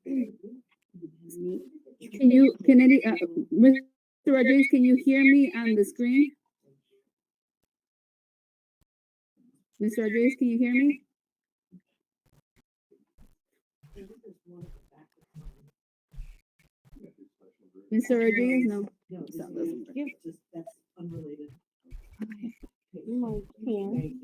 Mr. Rodriguez, can you hear me on the screen? Mr. Rodriguez, can you hear me? Mr. Rodriguez, no. Sound doesn't work. That's unrelated. Okay.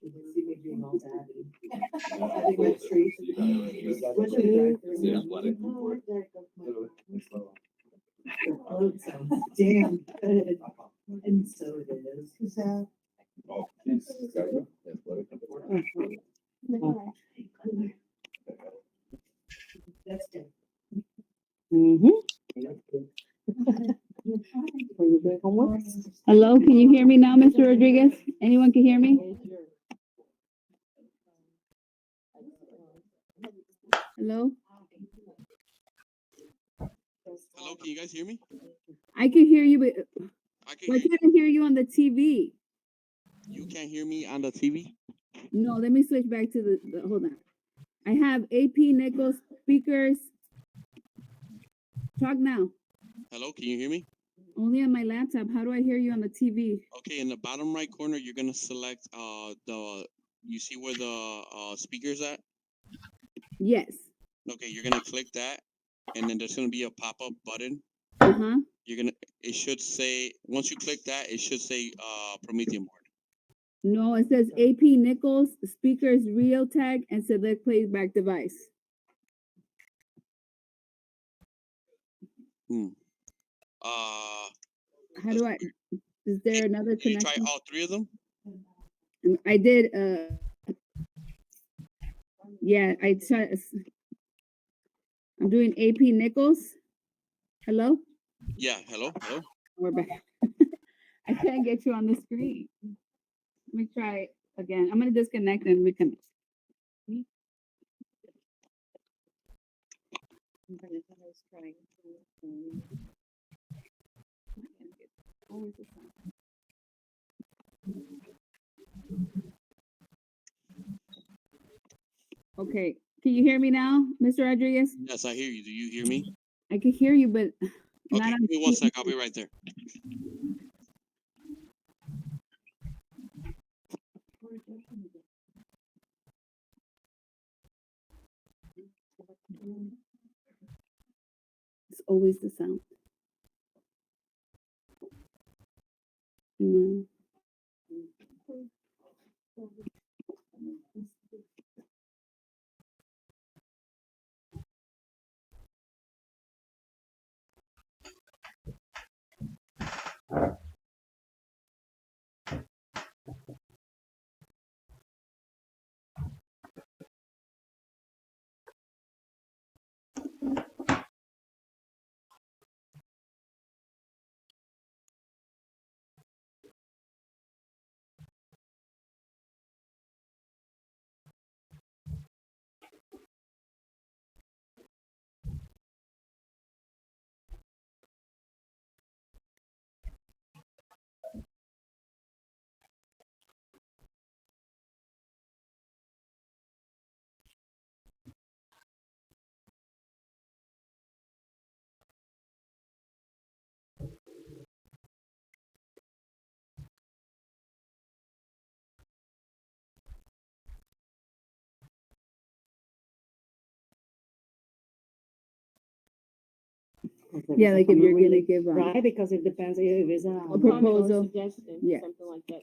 You can see me being all daddy. Having my treat. What should we drive through? Oh, it sounds damn good. And so it is. Is that? That's good. Hello, can you hear me now, Mr. Rodriguez? Anyone can hear me? Hello? Hello, can you guys hear me? I can hear you, but I why can hear can't I hear you on the TV? you. Can't hear me on the TV? No, let me switch back to the hold on. I have AP Nichols speakers. Talk now. Hello, can you hear me? Only on my laptop. How do I hear you on the TV? Okay, in the bottom right corner, you're gonna select you see where the speaker's at? Yes. Okay, you're gonna click that, and then there's gonna be a pop-up button. Uh-huh. It should say, once you click that, it should say Promethean board. No, it says AP Nichols speakers real tag and select playback device. How do I? Is there another Can you try connection? all three of them? I did. Yeah, I tried. I'm doing AP Nichols. Hello. Yeah. Hello. Hello. We're back. I can't get you on the screen. Let me try again. I'm gonna disconnect and reconnect. Okay, can you hear me now, Mr. Rodriguez? Yes, I hear you. Do you hear me? I can hear you, but not Okay, on give me 1 sec. I'll be right there. It's always the sound. No. Yeah, like if you're gonna give right, because it depends if it's a proposal. suggestion, Yeah. something like that.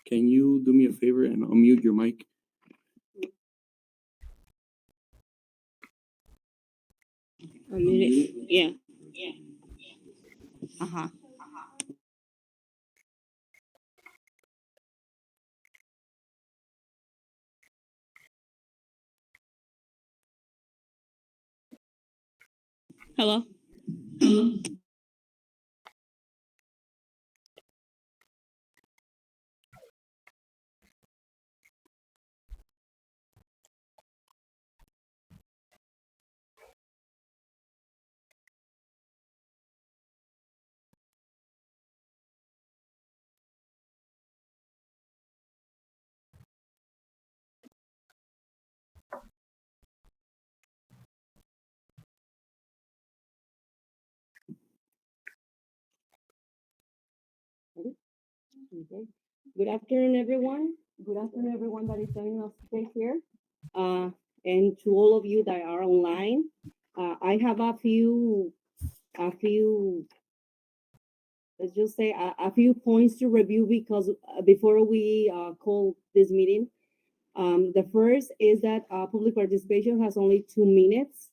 Can you do me a favor and unmute your mic? Yeah. Uh-huh. Hello. Okay. Good afternoon, everyone. Good afternoon, everyone that is joining us today here. And to all of you that are online, I have a few, let's just say a few points to review because before we call this meeting, the first is that public participation has only 2 minutes.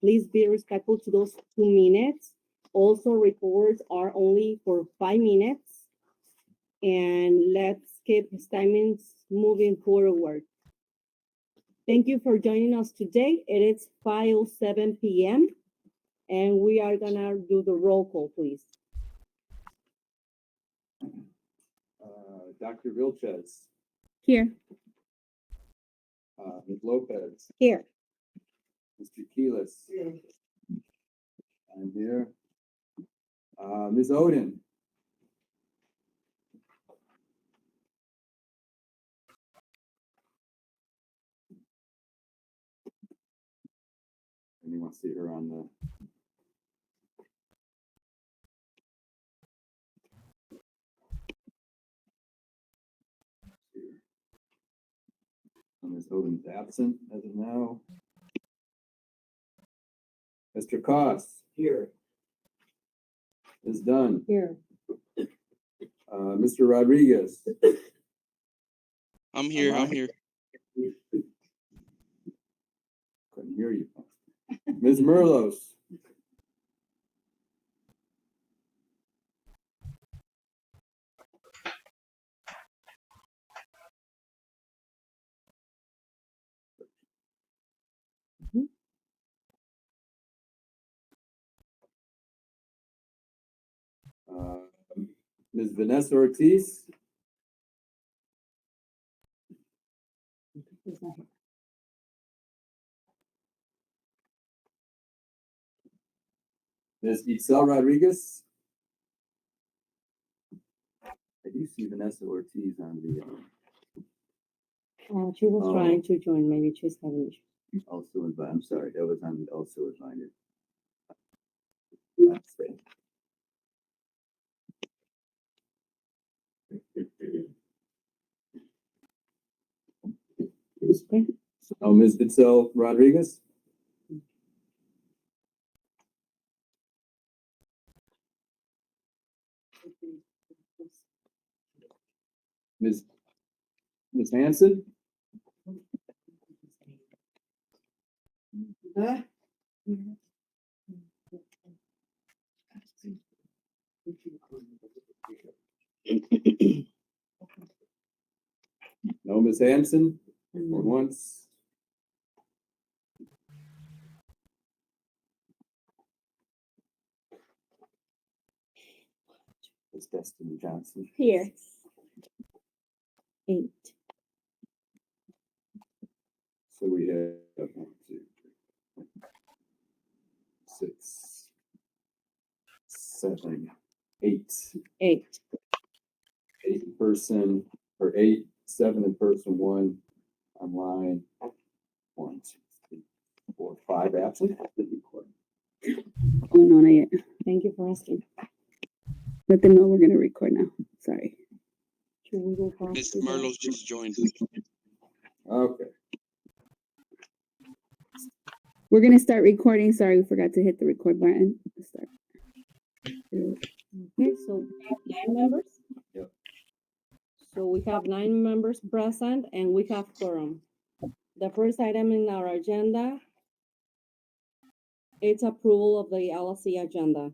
Please be respectful to those 2 minutes. Also, reports are only for 5 minutes. And let's keep timings moving forward. Thank you for joining us today. It is 5:07 p.m. and we are gonna do the roll call, please. Dr. Vilches, Here. Ms. Lopez, Here. Mr. Keelis, I'm here. Ms. Oden, anyone see her on the? Ms. Oden's absent as of now. Mr. Koss. Here. Ms. Dunn. Here. Mr. Rodriguez. I'm here. I'm here. Couldn't hear you. Ms. Merlos. Ms. Vanessa Ortiz. Ms. Itzel Rodriguez. I do see Vanessa Ortiz on the, She was Oh. trying to join, maybe she's having issues. also invited. I'm sorry, that was on the also invited. That's it. Okay. Oh, Ms. Itzel Rodriguez. Ms. Hanson. Huh? No, Ms. Hanson. For once. Ms. Destiny Johnson. Here. 8. So we have 1, 2, 3, 6, 7, 8. 8. 8 in person, or 8, 7 in person, 1 online. 1, 2, 3, 4, 5 absent. Oh, no, not yet. Thank you for asking. Let them know we're going to record now. Sorry. Should we go back Miss to the- Merlos just joined. Okay. We're going to start recording. Sorry, we forgot to hit the record button. Let's start. Okay, so we have 9 members? Yep. So we have 9 members present and we have quorum. The first item in our agenda, it's approval of the LSC agenda.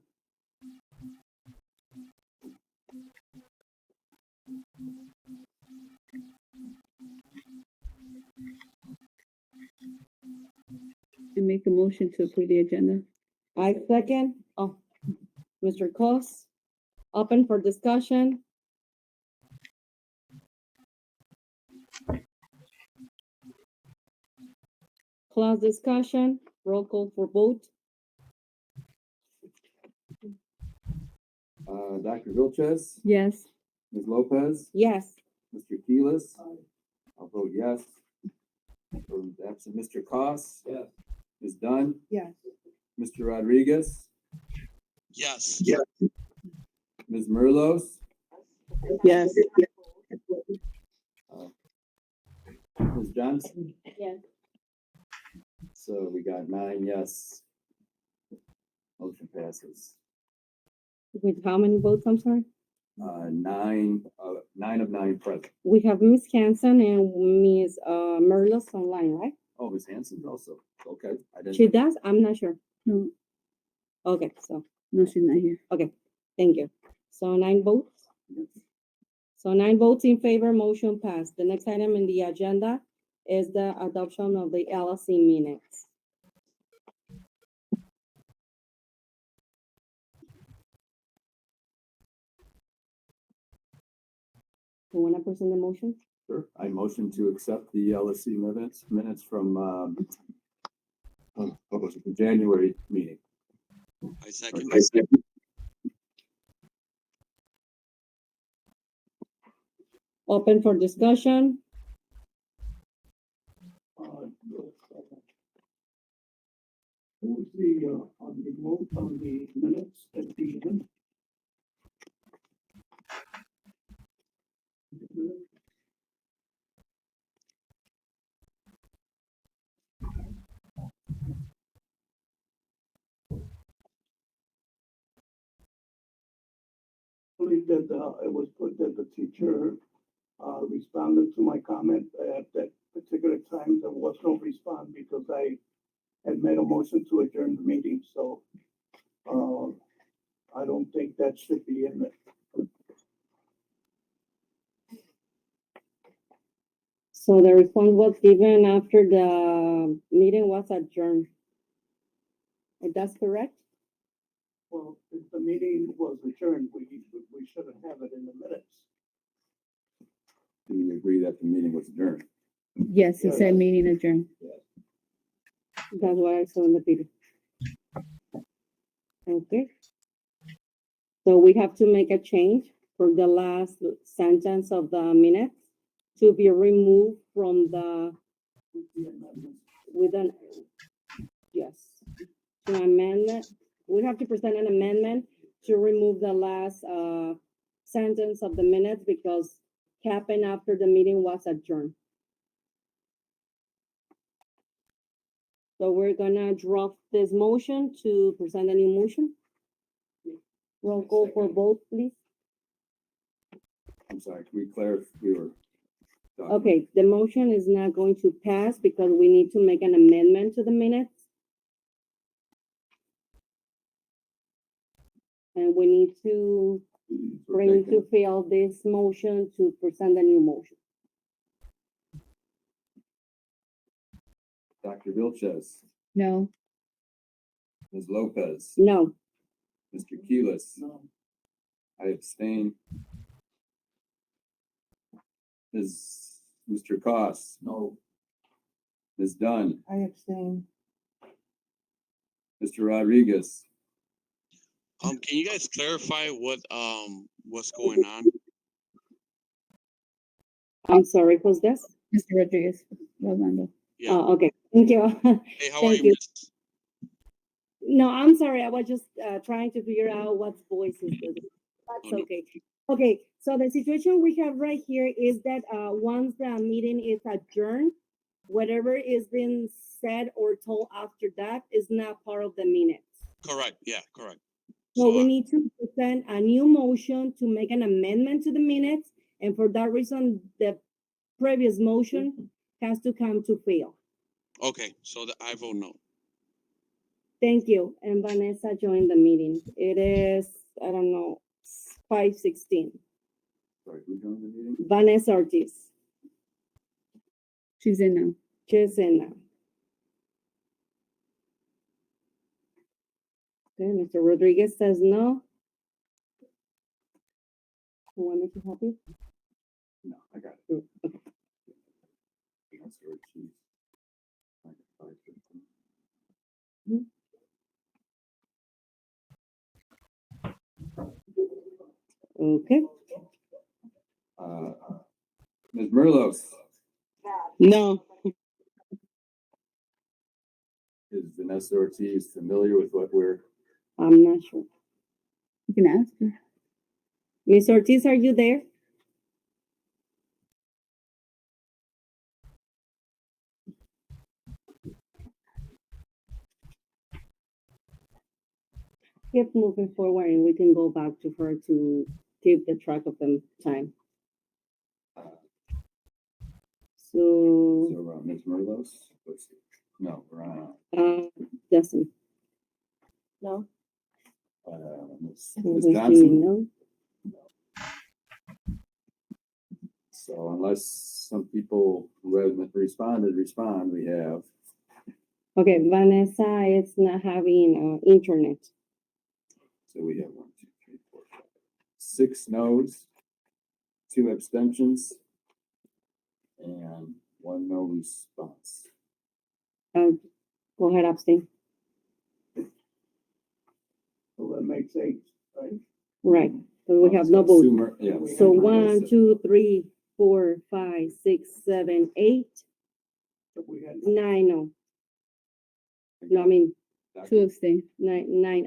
And make a motion to approve the agenda. I second. Oh, Mr. Cos. Open for discussion. Close discussion. Roll call for vote. Dr. Vilches, Yes. Ms. Lopez, Yes. Mr. Keelis. I'll vote yes. Absent Mr. Cos. Yes. Ms. Dunn, Yes. Mr. Rodriguez, Yes. Ms. Merlos, Yes. Ms. Johnson. Yes. So we got 9 yes. Motion passes. With how many votes, I'm sorry? 9 of 9 present. We have Ms. Hanson and Ms. Merlos online, right? Oh, Ms. Hanson also. Okay. I didn't. She does? I'm not sure. No, Okay, so, no, she's not here. thank you. So 9 votes? So 9 votes in favor, motion passed. The next item in the agenda is the adoption of the LSC minutes. You wanna present the motion? Sure. I motion to accept the LSC minutes from what was it, the January meeting. I second. Open for discussion. Who's the, on the vote on the minutes at the end? I believe that, it was put that the teacher, responded to my comment at that particular time. There was no response because I had made a motion to adjourn the meeting, so, I don't think that should be in there. So the response was given after the meeting was adjourned. Is that correct? Well, if the meeting was adjourned, we shouldn't have it in the minutes. Do we agree that the meeting was adjourned? Yes, it said meeting adjourned. That's what I saw in the video. Okay. So we have to make a change for the last sentence of the minutes to be removed from the, with an, yes, to amendment. We have to present an amendment to remove the last, sentence of the minutes because happened after the meeting was adjourned. So we're gonna drop this motion to present a new motion. Roll call for vote, please. I'm sorry, can we clarify? We were. talking- Okay, the motion is not going to pass because we need to make an amendment to the minutes. And we need to We're bring taking- to fill this motion to present a new motion. Dr. Vilches, No, Ms. Lopez, No, Mr. Keelis. No. I abstain. Mr. Cos. No. Ms. Dunn, I abstain. Mr. Rodriguez, Can you guys clarify what's going on? I'm sorry, who's this? Mr. Rodriguez, Rolando. Yeah. Oh, okay, thank you. Hey, how are thank you, you. Miss? No, I'm sorry, I was just trying to figure out what voice is this. Oh, That's no. okay. Okay, so the situation we have right here is that once the meeting is adjourned, whatever is being said or told after that is not part of the minutes. Correct. Yeah, correct. So we I- need to present a new motion to make an amendment to the minutes, and for that reason, the previous motion has to come to fail. okay, so I vote no. Thank you, and Vanessa joined the meeting. It is, I don't know, 5:16. sorry, who joined the meeting? Vanessa Ortiz, She's in now. Chesena. Okay, Mr. Rodriguez says no. Who want me to help you? No, I got Mm, it. That's your chief. Okay, Uh, Ms. Merlos, No. is Vanessa Ortiz familiar with what we're, I'm not sure. You can ask her. Ms. Ortiz, are you there? Keep moving forward and we can go back to her to keep the track of the time. So, so, Ms. Merlos? Let's see. No, we're on, Justin. Ms. Obviously, Johnson. no. So unless some people who haven't responded, respond, we have, Okay, Vanessa is not having internet. so we have 1, 2, 3, 4, 5, 6 no's, 2 abstentions, and 1 no response. Go ahead, abstain. So that makes 8, right? Right, so we have no vote. Yeah. So 1, 2, 3, 4, 5, 6, 7, 8, So we had 9, no. No, I mean, To abstain. 9.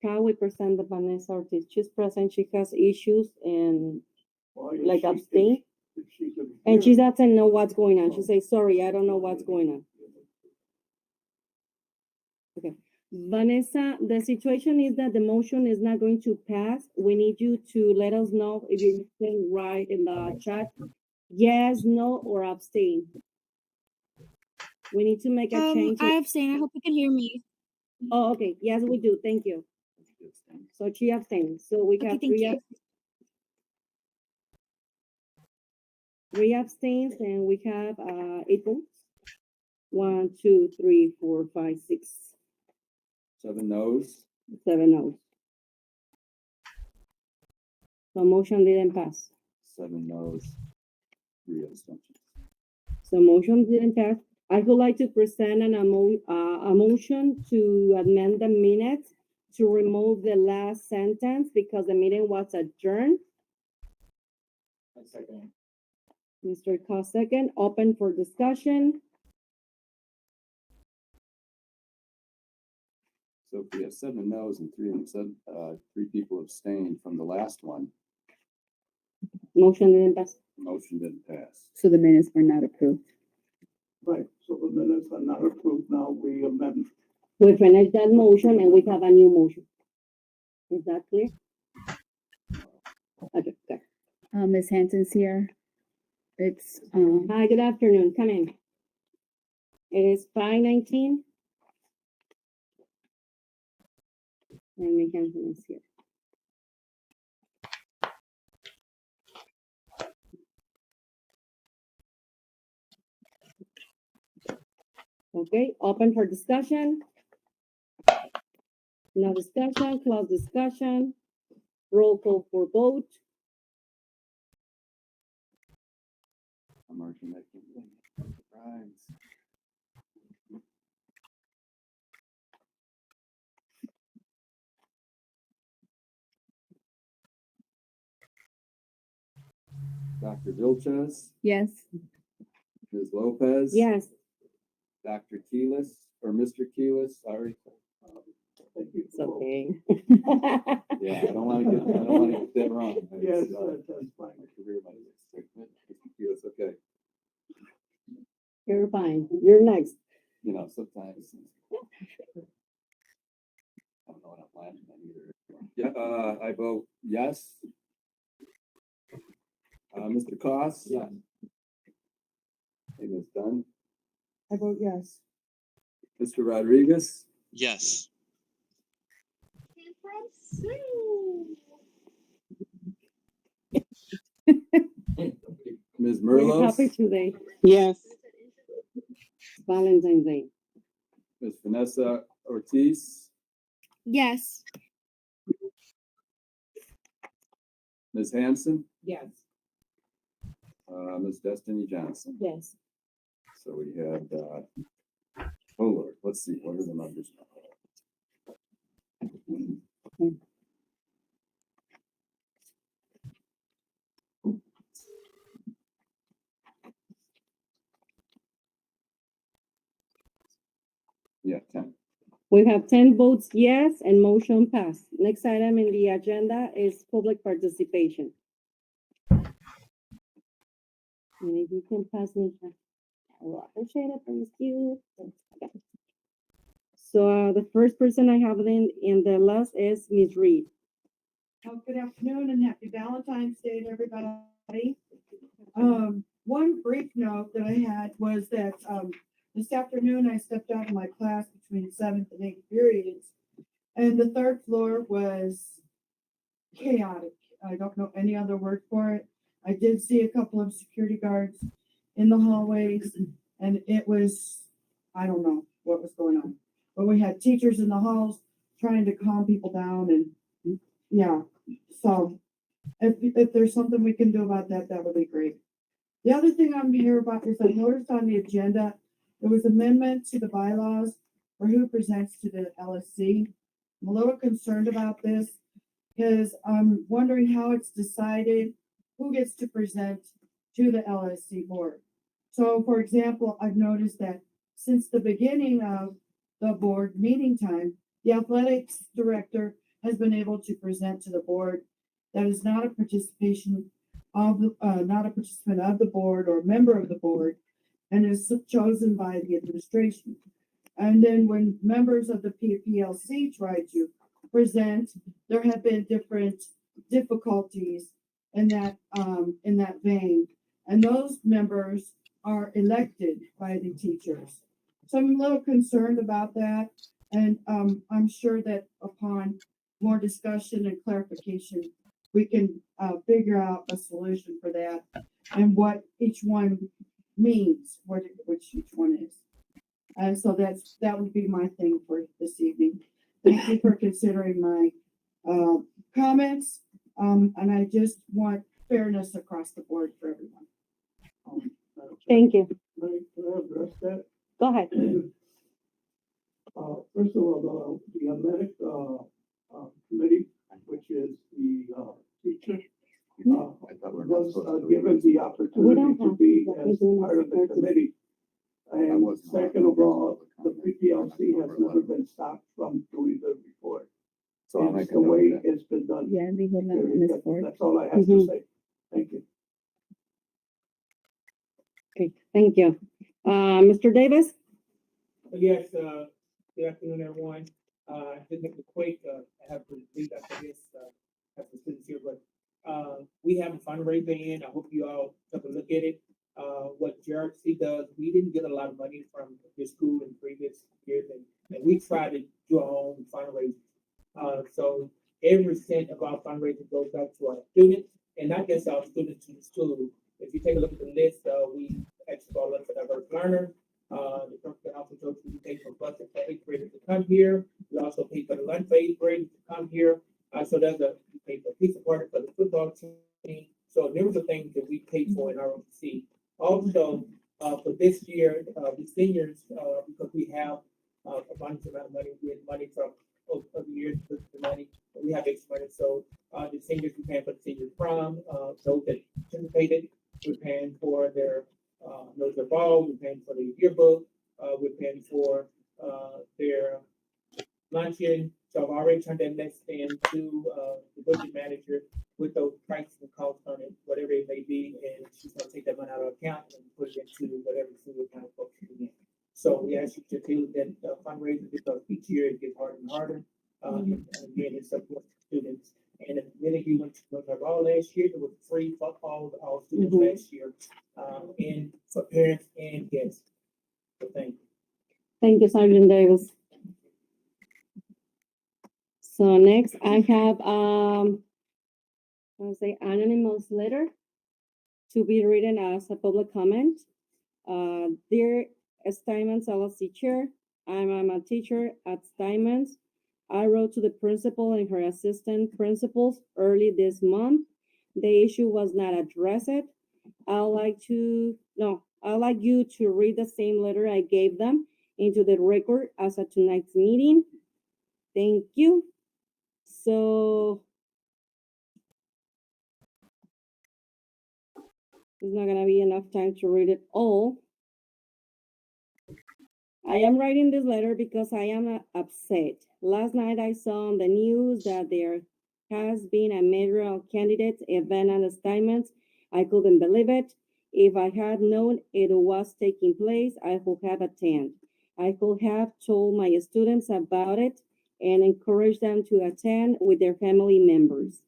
Can we present the Vanessa Ortiz? She's present, she has issues and well, if like she could- abstain. if she could And hear she it. doesn't know what's going on. She says, sorry, I don't know what's going on. Vanessa, the situation is that the motion is not going to pass. We need you to let us know if you can write in the chat, yes, no, or abstain. We need to make a change. I abstain. I hope you can hear me. Oh, okay. Yes, we do. Thank you. So she abstains. So we Okay, have thank you. 3 abstains and we have 8 votes. 1, 2, 3, 4, 5, 6, 7 no's, 7 no's. So motion didn't pass. 7 no's, 3 abstentions. So motion didn't pass. I would like to present a motion to amend the minutes to remove the last sentence because the meeting was adjourned. Mr. Costigan, open for discussion. So if we have 7 no's and 3 people abstained from the last one, Motion didn't pass. motion didn't pass. So the minutes were not approved. Right, so the minutes are not approved now, we amend. We finished that motion and we have a new motion. Is that clear? Okay, good. Ms. Hanson's here. It's, Hi, good afternoon. Come in. It is 5:19. And Ms. Hanson is here. Okay, open for discussion. No discussion, close discussion. Roll call for vote. I'm marking that. Surprise. Dr. Vilches, yes. Ms. Lopez. Yes, Dr. Keelis, or Mr. Keelis, sorry. Thank you. it's okay. Yeah, I don't wanna get that wrong. Yes, It's, that's fine. my career, my Mr. Keelis, okay. You're fine. You're next. You know, sometimes. I don't know what I'm laughing at either. Yeah, I vote yes. Mr. Koss? Yeah. Hey, Ms. Dunn? I vote yes. Mr. Rodriguez? Yes. Ms. We're happy Merlos? today. Yes. Valentine's Day. Ms. Vanessa Ortiz, Yes. Ms. Hanson, Yes. Ms. Destiny Johnson. Yes. So we had, oh Lord, let's see, what are the numbers now? Yeah, 10. We have 10 votes yes and motion passed. Next item in the agenda is public participation. And if you can pass me, I will appreciate it, thank you. Okay. So the first person I have in the list is Ms. Reed. Oh, good afternoon and happy Valentine's Day to everybody. One brief note that I had was that, this afternoon I stepped out of my class between 7th and 8th periods. And the third floor was chaotic. I don't know any other word for it. I did see a couple of security guards in the hallways and it was, I don't know what was going on. But we had teachers in the halls trying to calm people down and, yeah. So if there's something we can do about that, that would be great. The other thing I'm here about is I noticed on the agenda, there was amendment to the bylaws for who presents to the LSC. I'm a little concerned about this because I'm wondering how it's decided who gets to present to the LSC board. So for example, I've noticed that since the beginning of the board meeting time, the athletics director has been able to present to the board. That is not a participation of the, not a participant of the board or a member of the board, and is chosen by the administration. And then when members of the PLC try to present, there have been different difficulties in that vein. And those members are elected by the teachers. So I'm a little concerned about that. And I'm sure that upon more discussion and clarification, we can figure out a solution for that and what each one means, which each one is. And so that would be my thing for this evening. Thank you for considering my comments. And I just want fairness across the board for everyone. Thank you. Can I address that? Go ahead. First of all, the athletic, committee, which is the, teacher, I thought we were not was supposed to. given the We opportunity don't to have be what as we're doing part of the as committee. And wasn't on second of all, the PPLC has never been stopped from doing the report. So I'll It's make a the note way of that. it's been done. Yeah, dijo la Period. Ms. That- Ford. That's all I have to Mhm. say. Thank you. Okay, thank you. Mr. Davis? Yes, good afternoon, everyone. Just make it quick, I have to leave after this, have to students here, but, we have a fundraiser in, I hope you all took a look at it. What JRC does, we didn't get a lot of money from this school in previous years, and we try to do our own fundraising. So every cent of our fundraising goes back to our students, and not just our students in the school. If you take a look at the list, we actually call us a diverse learner. The principal also told you we pay for buses for eighth graders to come here. We also pay for the lunch for eighth graders to come here. So there's we pay for pizza party for the football team. So there was a things that we paid for in ROTC. Also, for this year, the seniors, because we have a bunch amount of money, we had money from over the years, the money, we have extra money. So the seniors, we paying for the senior prom, those that participated, we're paying for their their ball, we're paying for the yearbook, we're paying for their luncheon. So I've already turned that list in to the budget manager with those prices and costs on it, whatever it may be, and she's gonna take that money out of account and put it into whatever single account folks in. So we ask you to do that fundraiser because each year it gets harder and harder. And again, it supports students. And if many of you went to our ball last year, it was free for all students Mhm. last year, and for parents and guests. So thank you. Thank you, Sergeant Davis. So next I have, I'll say anonymous letter to be written as a public comment. Dear Steinman Salas teacher, I'm a teacher at Steinman's. I wrote to the principal and her assistant principals early this month. The issue was not addressed. I'd like you to read the same letter I gave them into the record as of tonight's meeting. Thank you. So there's not gonna be enough time to read it all. I am writing this letter because I am upset. Last night I saw on the news that there has been a mayoral candidate event at Steinman's. I couldn't believe it. If I had known it was taking place, I would have attended. I could have told my students about it and encouraged them to attend with their family members.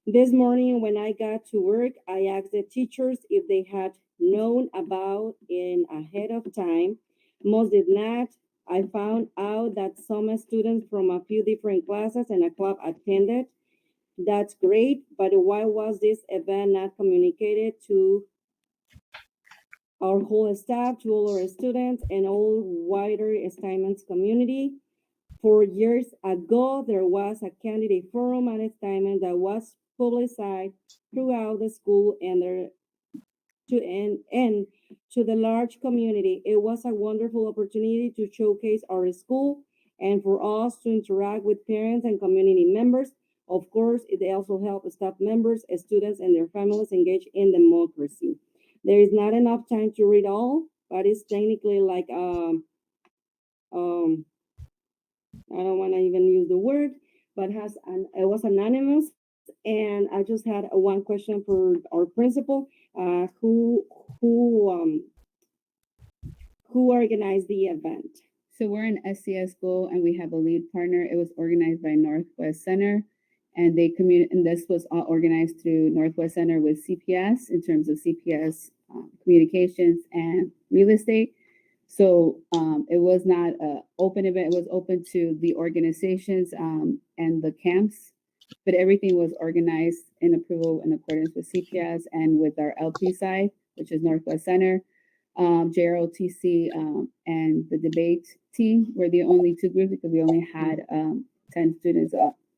This morning, when I got to work, I asked the teachers if they had known about it ahead of time. Most did not. I found out that some students from a few different classes and a club attended. That's great, but why was this event not communicated to our whole staff, to all our students, and all wider Steinman's community? 4 years ago, there was a candidate forum at Steinman that was publicized throughout the school and to the large community. It was a wonderful opportunity to showcase our school and for us to interact with parents and community members. Of course, it also helped staff members, students, and their families engage in democracy. There is not enough time to read all, but it's technically like I don't want to even use the word, but it was anonymous. And I just had one question for our principal, who organized the event? So we're an SCS school and we have a lead partner. It was organized by Northwest Center, and and this was all organized through Northwest Center with CPS in terms of CPS communications and real estate. So it was not an open event. It was open to the organizations and the camps, but everything was organized in approval in accordance with CPS and with our LP side, which is Northwest Center. JROTC and the debate team were the only two groups because we only had 10 students.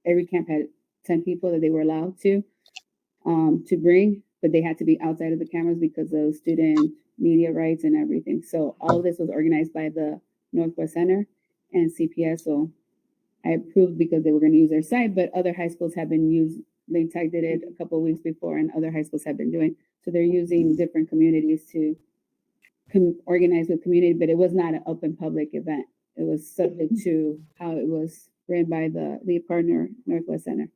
Every camp had 10 people that they were allowed to bring, but they had to be outside of the cameras because of student media rights and everything. So all of this was organized by the Northwest Center and CPS. So I approved because they were going to use their site, but other high schools have been used. Lane Tech did it a couple of weeks before, and other high schools have been doing. So they're using different communities to organize with community, but it was not an open public event. It was subject to how it was ran by the lead partner, Northwest Center.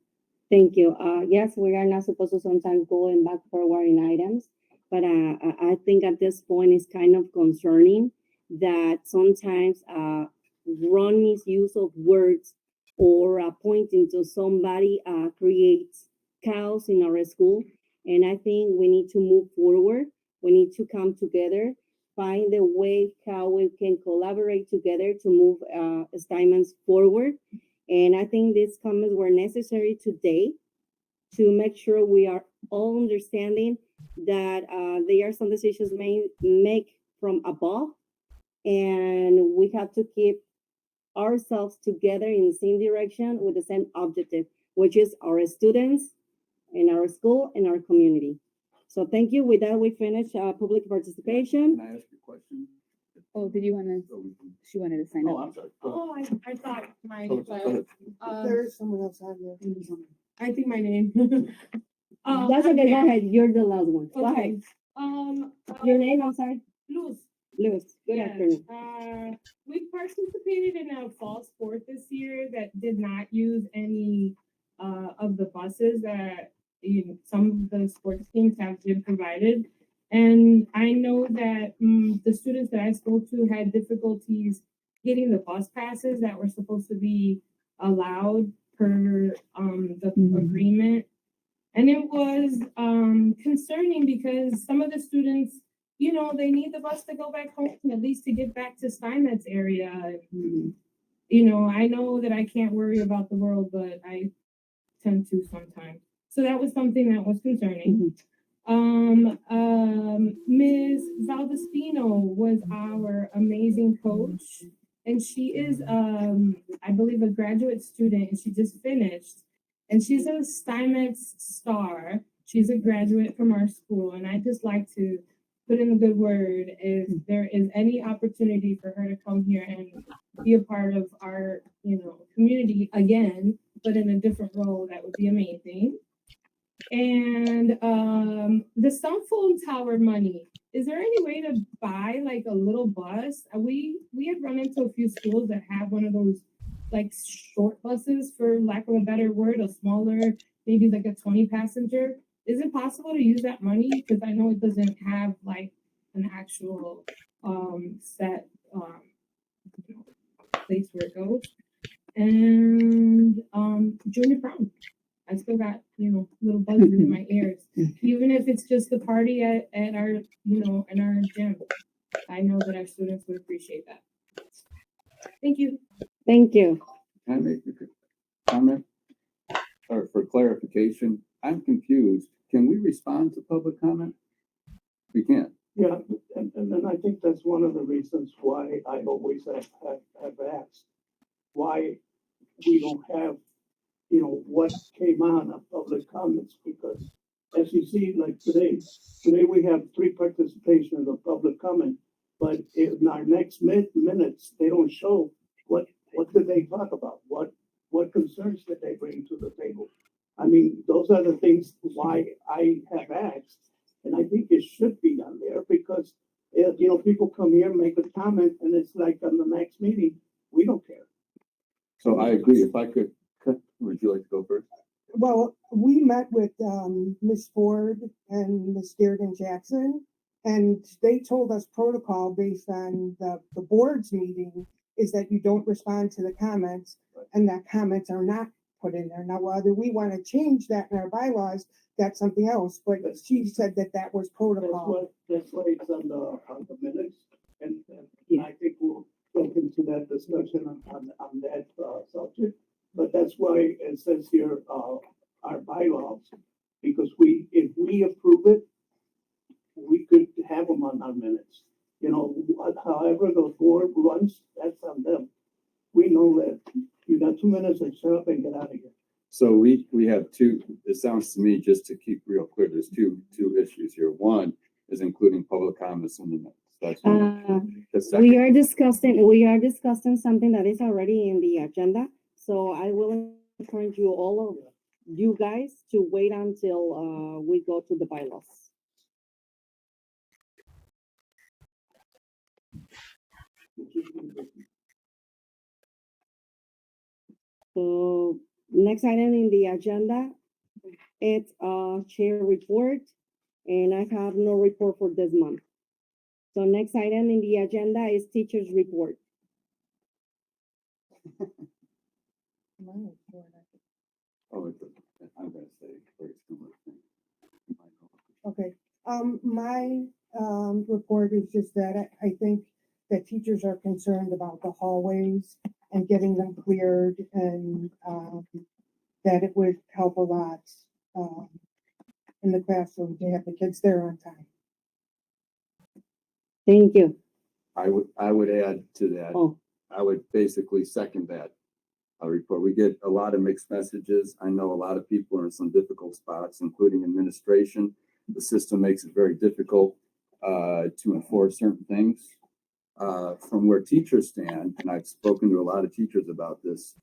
Thank you. Yes, we are not supposed to sometimes go and back forward in items, but I think at this point it's kind of concerning that sometimes wrong misuse of words or pointing to somebody creates chaos in our school. And I think we need to move forward. We need to come together, find a way how we can collaborate together to move Steinman's forward. And I think these comments were necessary today to make sure we are all understanding that there are some decisions made from above, and we have to keep ourselves together in the same direction with the same objective, which is our students in our school and our community. So thank you. With that, we finish public participation. Can I ask you a question? Oh, did you want to? So we can- She wanted to sign Oh, up. I'm sorry. Go ahead. Oh, I thought my, Go ahead. There's someone else out here. I think my name. That's okay. Go ahead. You're the last one. Go Okay. ahead. Um. Your name, I'm sorry. Luz. Lewis. Good Yes. afternoon. We participated in a fall sport this year that did not use any of the buses that some of the sports teams have been provided. And I know that the students that I spoke to had difficulties getting the bus passes that were supposed to be allowed per the agreement. And it was concerning because some of the students, they need the bus to go back home, at least to get back to Steinmetz area. I know that I can't worry about the world, but I tend to sometimes. So that was something that was concerning. Ms. Valdespino was our amazing coach, and she is, I believe, a graduate student, and she just finished. And she's a Steinmetz star. She's a graduate from our school, and I just like to put in a good word if there is any opportunity for her to come here and be a part of our, community again, but in a different role. That would be amazing. And the cell phone tower money. Is there any way to buy like a little bus? We had run into a few schools that have one of those like short buses, for lack of a better word, a smaller, maybe like a 20 passenger. Is it possible to use that money? Because I know it doesn't have like an actual set place where it goes. And junior prom. I still got, little buzzes in my ears. Even if it's just the party at our, in our gym. I know that our students would appreciate that. Thank you. Thank you. Can I make a comment? Or for clarification, I'm confused. Can we respond to public comment? We can't. Yeah, and then I think that's one of the reasons why I always have asked why we don't have, what came on of public comments, because as you see, like today we have 3 participation of public comment, but in our next minutes, they don't show what did they talk about? What concerns did they bring to the table? I mean, those are the things why I have asked, and I think it should be on there because, people come here, make a comment, and it's like on the next meeting, we don't care. So I agree. If I could, would you like to go first? Well, we met with Ms. Ford and Ms. Dearden Jackson, and they told us protocol based on the board's meeting is that you don't respond to the comments and that comments are not put in there. Now, whether we want to change that in our bylaws, that's something else, but she said that was protocol. That's why it's on the minutes, and I think we'll get into that discussion on that subject. But that's why it says here, our bylaws, because if we approve it, we could have them on our minutes. However the board runs, that's on them. We know that you got 2 minutes and shut up and get out of here. So we have two, it sounds to me, just to keep real clear, there's two issues here. One is including public comments in the minutes. That's one. The second, We are discussing something that is already in the agenda. So I will encourage all of you guys to wait until we go to the bylaws. So next item in the agenda, it's chair report, and I have no report for this month. So next item in the agenda is teachers report. oh, I'm gonna say very similar thing. Okay, my report is just that I think that teachers are concerned about the hallways and getting them cleared, and that it would help a lot in the classroom to have the kids there on time. Thank you. I would add to that. Oh, I would basically second that report. We get a lot of mixed messages. I know a lot of people are in some difficult spots, including administration. The system makes it very difficult to enforce certain things. From where teachers stand, and I've spoken to a lot of teachers about this,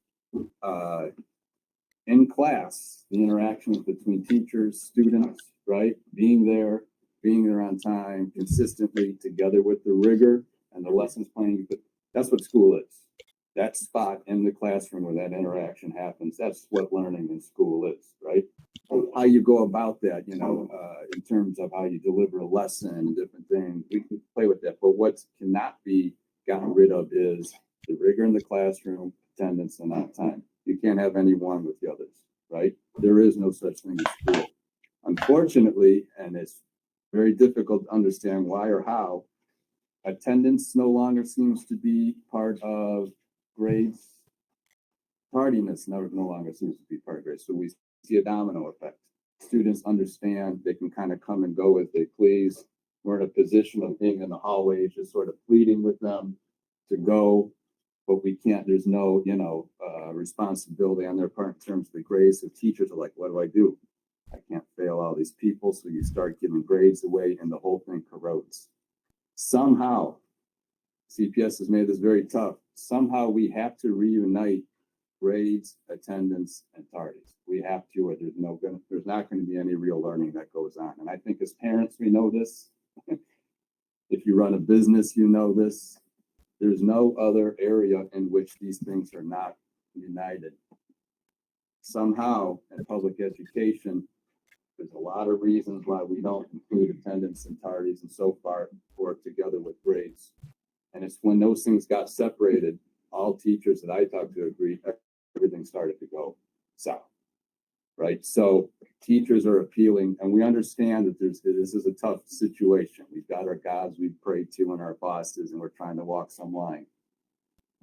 in class, the interactions between teachers, students, right? Being there on time, consistently, together with the rigor and the lessons planning. That's what school is. That spot in the classroom where that interaction happens, that's what learning in school is, right? How you go about that, in terms of how you deliver a lesson and different things, we can play with that. But what cannot be gotten rid of is the rigor in the classroom, attendance, and on time. You can't have any one with the others, right? There is no such thing as school. Unfortunately, and it's very difficult to understand why or how, attendance no longer seems to be part of grades. Tardiness no longer seems to be part of grades. So we see a domino effect. Students understand they can kind of come and go as they please. We're in a position of being in the hallway, just sort of pleading with them to go. but we can't, there's no, responsibility on their part in terms of the grades. So teachers are like, what do I do? I can't fail all these people. So you start giving grades away and the whole thing corrodes. Somehow, CPS has made this very tough. Somehow we have to reunite grades, attendance, and tardies. We have to, or there's not going to be any real learning that goes on. And I think as parents, we know this. If you run a business, you know this. There's no other area in which these things are not united. Somehow, in public education, there's a lot of reasons why we don't include attendance and tardies and so far work together with grades. And it's when those things got separated, all teachers that I talked to agreed everything started to go south. Right? So teachers are appealing, and we understand that this is a tough situation. We've got our gods we pray to and our bosses, and we're trying to walk some line.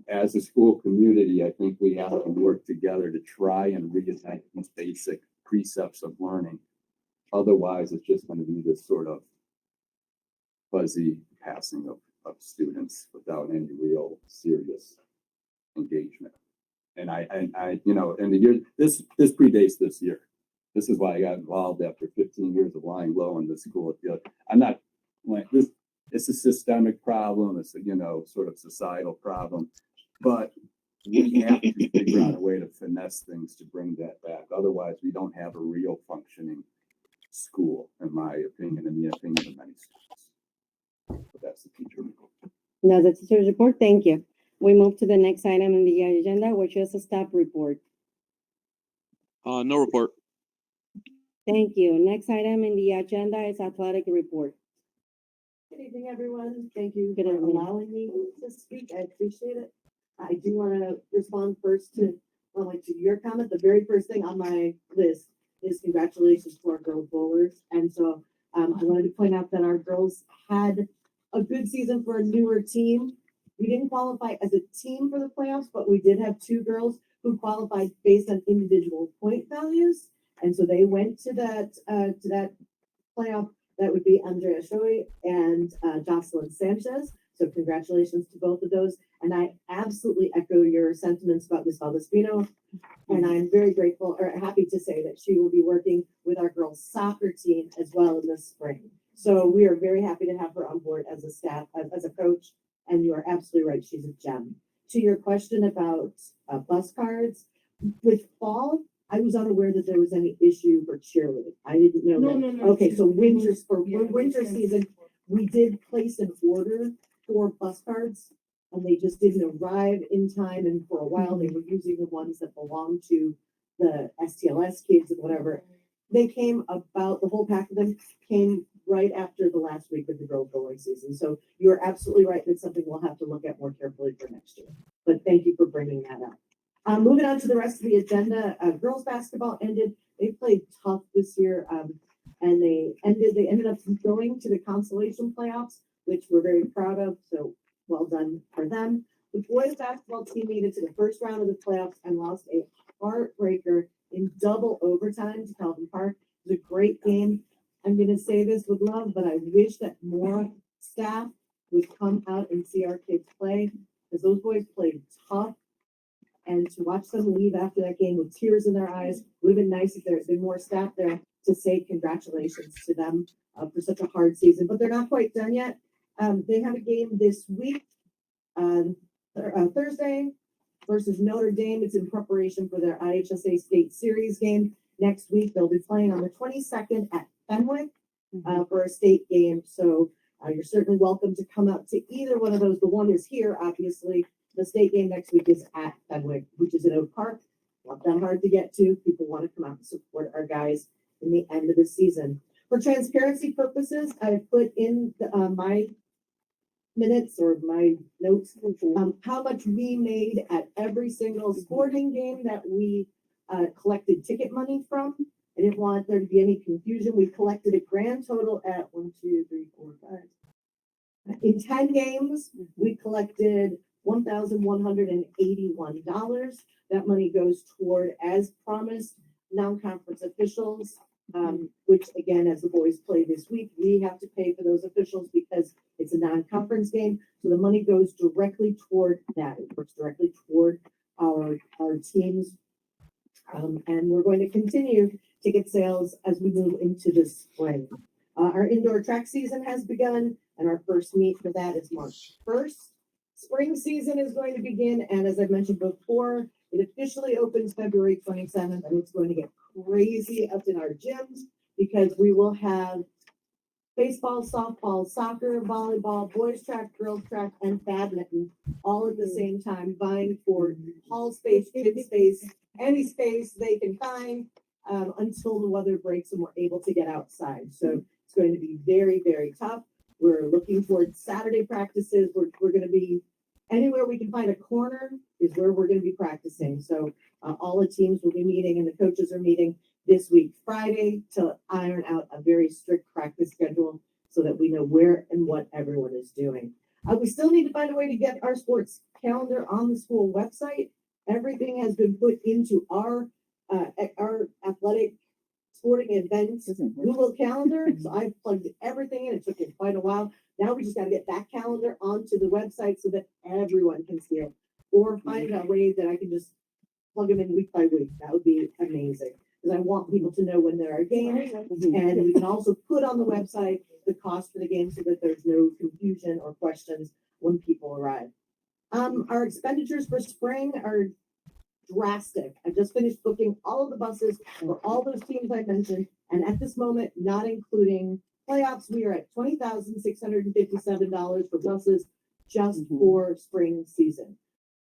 As a school community, I think we have to work together to try and reignite these basic precepts of learning. Otherwise, it's just going to be this sort of fuzzy passing of students without any real serious engagement. And the year, this predates this year. This is why I got involved after 15 years of lying low in the school. I'm not like this. It's a systemic problem. It's a, sort of societal problem, but we have to figure out a way to finesse things to bring that back. Otherwise, we don't have a real functioning school, in my opinion, and the opinion of many schools. But that's the teacher report. That's the teacher's report. Thank you. We move to the next item in the agenda, which is a staff report. No report. Thank you. Next item in the agenda is athletic report. Good evening, everyone. Thank you Good for evening. allowing me to speak. I appreciate it. I do want to respond first to your comment. The very first thing on my list is congratulations to our girls bowlers. And so I wanted to point out that our girls had a good season for a newer team. We didn't qualify as a team for the playoffs, but we did have two girls who qualified based on individual point values. And so they went to that playoff. That would be Andrea Shoei and Jocelyn Sanchez. So congratulations to both of those. And I absolutely echo your sentiments about Ms. Valdespino. And I'm very grateful or happy to say that she will be working with our girls soccer team as well in the spring. So we are very happy to have her on board as a staff, as a coach. And you are absolutely right. She's a gem. To your question about bus cards, with fall, I was unaware that there was any issue for cheerleading. I didn't know that. No. Okay, so winter season, we did place an order for bus cards, and they just didn't arrive in time. And for a while, they were using the ones that belonged to the STLS kids and whatever. They came about, the whole pack of them came right after the last week of the girls bowling season. So you're absolutely right. It's something we'll have to look at more carefully for next year. But thank you for bringing that up. Moving on to the rest of the agenda, girls basketball ended. They played tough this year, and they ended up going to the consolation playoffs, which we're very proud of. So well done for them. The boys basketball team made it to the first round of the playoffs and lost a heartbreaker in double overtime to Calvin Park. It was a great game. I'm going to say this with love, but I wish that more staff would come out and see our kids play, because those boys played tough. And to watch them leave after that game with tears in their eyes, would have been nice if there had been more staff there to say congratulations to them for such a hard season. But they're not quite done yet. They have a game this week, Thursday, versus Notre Dame. It's in preparation for their IHSA State Series game next week. They'll be playing on the 22nd at Fenwick for a state game. So you're certainly welcome to come out to either one of those. The one is here, obviously. The state game next week is at Fenwick, which is in Oak Park. Not that hard to get to. People want to come out and support our guys in the end of the season. For transparency purposes, I put in my minutes or my notes how much we made at every single sporting game that we collected ticket money from. I didn't want there to be any confusion. We collected a grand total at 1, 2, 3, 4, 5. In 10 games, we collected $1,181. That money goes toward, as promised, non-conference officials which again, as the boys play this week, we have to pay for those officials because it's a non-conference game. So the money goes directly toward that. It works directly toward our teams. And we're going to continue ticket sales as we move into the spring. Our indoor track season has begun, and our first meet for that is March 1st. Spring season is going to begin, and as I mentioned before, it officially opens February 27th, and it's going to get crazy up in our gyms because we will have baseball, softball, soccer, volleyball, boys track, girls track, and badminton all at the same time, vying for hall space, gym space, any space they can find until the weather breaks and we're able to get outside. So it's going to be very, very tough. We're looking towards Saturday practices. We're going to be anywhere we can find a corner is where we're going to be practicing. So all the teams will be meeting and the coaches are meeting this week, Friday, to iron out a very strict practice schedule so that we know where and what everyone is doing. We still need to find a way to get our sports calendar on the school website. Everything has been put into our athletic sporting events Google Calendar. So I plugged everything in. It took it quite a while. Now we just got to get that calendar onto the website so that everyone can see it, or find a way that I can just plug them in week by week. That would be amazing because I want people to know when there are games, and we can also put on the website the cost for the game so that there's no confusion or questions when people arrive. Our expenditures for spring are drastic. I just finished booking all of the buses for all those teams I mentioned, and at this moment, not including playoffs, we are at $20,657 for buses just for spring season.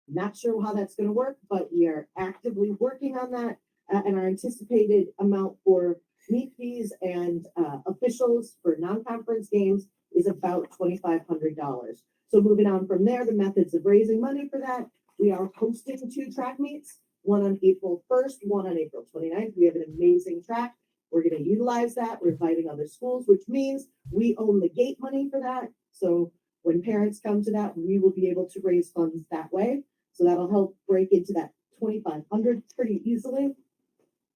Not sure how that's going to work, but we are actively working on that, and our anticipated amount for meet fees and officials for non-conference games is about $2,500. So moving on from there, the methods of raising money for that, we are hosting 2 track meets, one on April 1st, one on April 29th. We have an amazing track. We're going to utilize that. We're inviting other schools, which means we own the gate money for that. So when parents come to that, we will be able to raise funds that way. So that'll help break into that $2,500 pretty easily.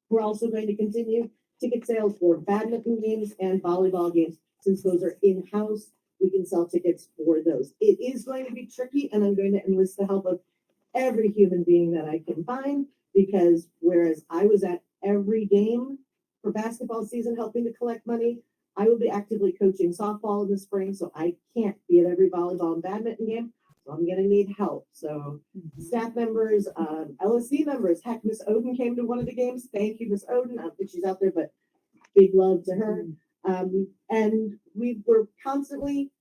We're also going to continue ticket sales for badminton games and volleyball games. Since those are in-house, we can sell tickets for those. It is going to be tricky, and I'm going to enlist the help of every human being that I can find, because whereas I was at every game for basketball season helping to collect money, I will be actively coaching softball in the spring, so I can't be at every volleyball and badminton game. So I'm going to need help. So staff members, LSC members, heck, Miss Oden came to one of the games. Thank you, Miss Oden. I don't think she's out there, but big love to her. And we were constantly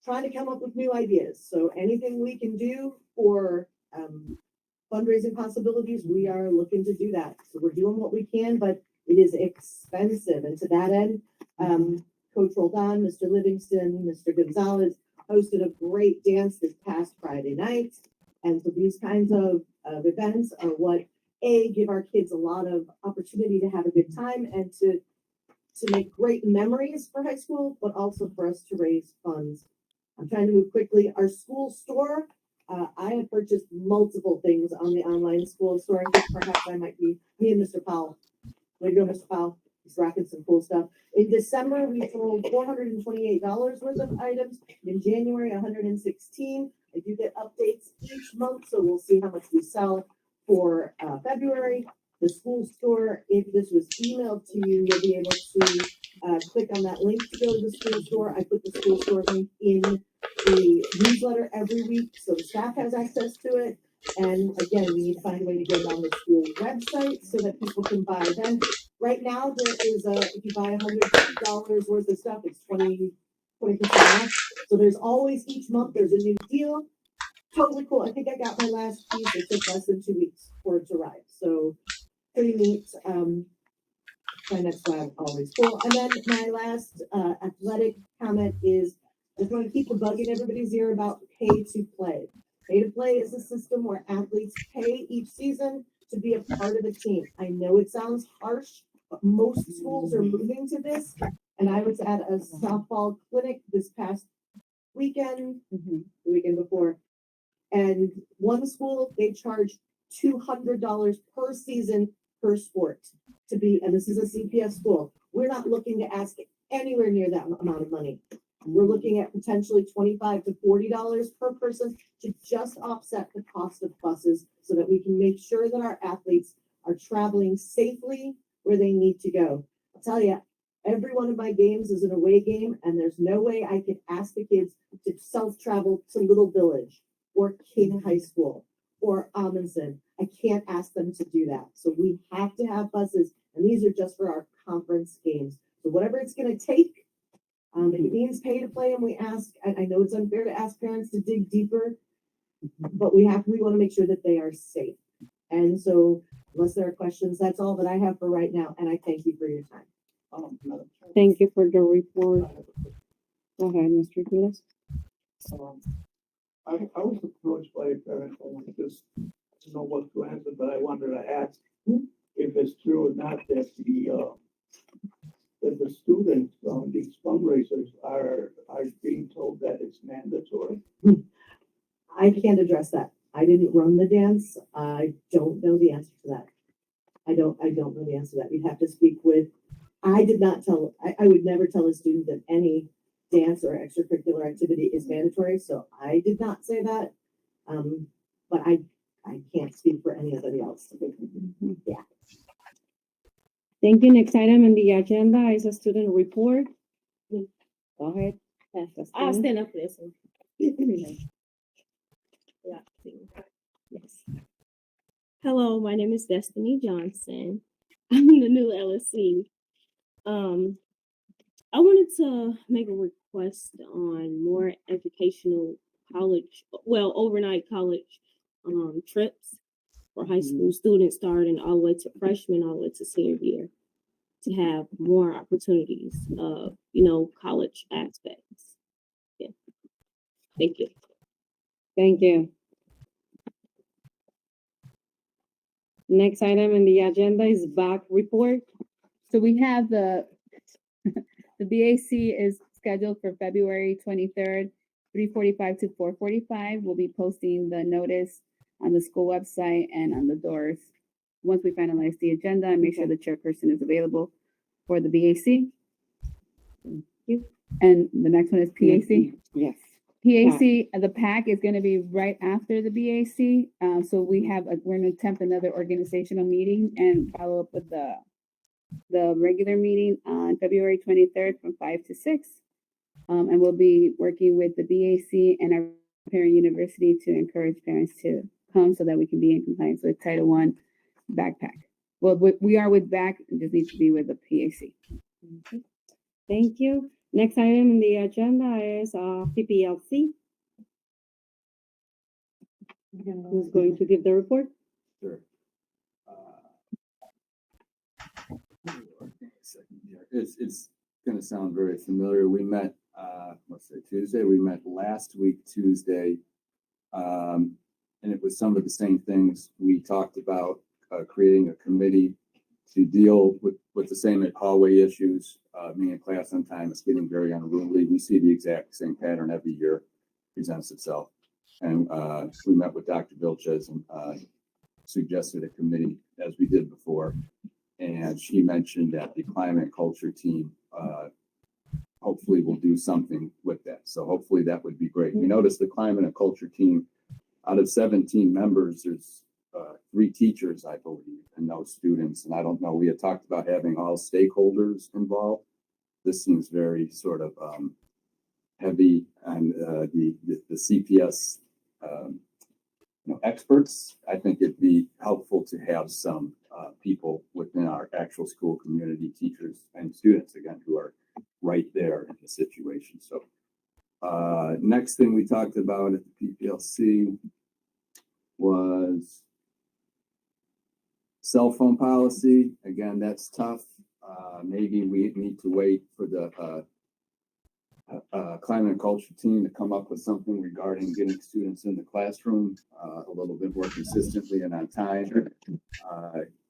trying to come up with new ideas. So anything we can do for fundraising possibilities, we are looking to do that. So we're doing what we can, but it is expensive. And to that end, Coach Roldan, Mr. Livingston, Mr. Gonzalez hosted a great dance this past Friday night. And so these kinds of events are what give our kids a lot of opportunity to have a good time and to make great memories for high school, but also for us to raise funds. I'm trying to move quickly. Our school store, I have purchased multiple things on the online school store. I think perhaps I might be me and Mr. Powell. Way to go, Mr. Powell. He's rocking some cool stuff. In December, we sold $428 worth of items. In January, $116. I do get updates each month, so we'll see how much we sell for February. The school store, if this was emailed to you, you'll be able to click on that link to go to the school store. I put the school store link in the newsletter every week, so the staff has access to it. And again, we need to find a way to get it on the school website so that people can buy them. Right now, there is if you buy $100 worth of stuff, it's 20% off. So there's always, each month, there's a new deal. Totally cool. I think I got my last piece. It took less than 2 weeks for it to arrive. So pretty neat. My next one always cool. And then my last athletic comment is I just want to keep the bug in everybody's ear about pay to play. Pay to play is a system where athletes pay each season to be a part of a team. I know it sounds harsh, but most schools are moving to this. And I was at a softball clinic this past weekend, the weekend before, and one school, they charge $200 per season per sport. to be, and this is a CPS school, we're not looking to ask anywhere near that amount of money. We're looking at potentially $25 to $40 per person to just offset the cost of buses so that we can make sure that our athletes are traveling safely where they need to go. I'll tell you, every one of my games is an away game, and there's no way I could ask the kids to self-travel to Little Village or King High School or Amundsen. I can't ask them to do that. So we have to have buses, and these are just for our conference games. So whatever it's going to take, if it means pay to play, and we ask, I know it's unfair to ask parents to dig deeper, but we want to make sure that they are safe. And so, unless there are questions, that's all that I have for right now. And I thank you for your time. Madam Chair, Thank you for the report. I have a question. Go ahead, Mr. Gilles. I was approached by a parent, I just to know what to answer, but I wanted to ask if it's true or not that the students on these fundraisers are being told that it's mandatory. I can't address that. I didn't run the dance. I don't know the answer to that. I don't know the answer to that. You'd have to speak with, I would never tell a student that any dance or extracurricular activity is mandatory. So I did not say that. But I can't speak for anybody else. Yeah. Thank you. Next item on the agenda is a student report. Go ahead. I'll stand up for this one. Yeah. Yes. Hello, my name is Destiny Johnson. I'm the new LSC. I wanted to make a request on more educational overnight college trips for high school students starting all the way to freshman, all the way to senior year, to have more opportunities of, college aspects. Yeah. Thank you. Thank you. Next item on the agenda is back report. So we have the BAC is scheduled for February 23rd, 3:45 to 4:45. We'll be posting the notice on the school website and on the doors once we finalize the agenda and make sure the chairperson is available for the BAC. Thank you. And the next one is PAC. Yes. PAC, the PAC is going to be right after the BAC. So we're going to attempt another organizational meeting and follow up with the regular meeting on February 23rd from 5 to 6. And we'll be working with the BAC and our parent university to encourage parents to come so that we can be in compliance with Title I backpack. Well, we are with BAC, it just needs to be with the PAC. Okay. Thank you. Next item on the agenda is PPLC. Who's going to give the report? Sure. It's going to sound very familiar. We met, Tuesday. We met last week, Tuesday. And it was some of the same things we talked about, creating a committee to deal with the same hallway issues. Me and class on time is getting very unruly. We see the exact same pattern every year presents itself. And we met with Dr. Vilches and suggested a committee as we did before. And she mentioned that the climate and culture team hopefully will do something with that. So hopefully that would be great. We noticed the climate and culture team, out of 17 members, there's 3 teachers, I believe, and no students. And I don't know, we had talked about having all stakeholders involved. This seems very sort of heavy on the CPS experts. I think it'd be helpful to have some people within our actual school community, teachers and students, again, who are right there in the situation. So next thing we talked about at the PPLC was cell phone policy. Again, that's tough. Maybe we need to wait for the climate and culture team to come up with something regarding getting students in the classroom a little bit more consistently and on time.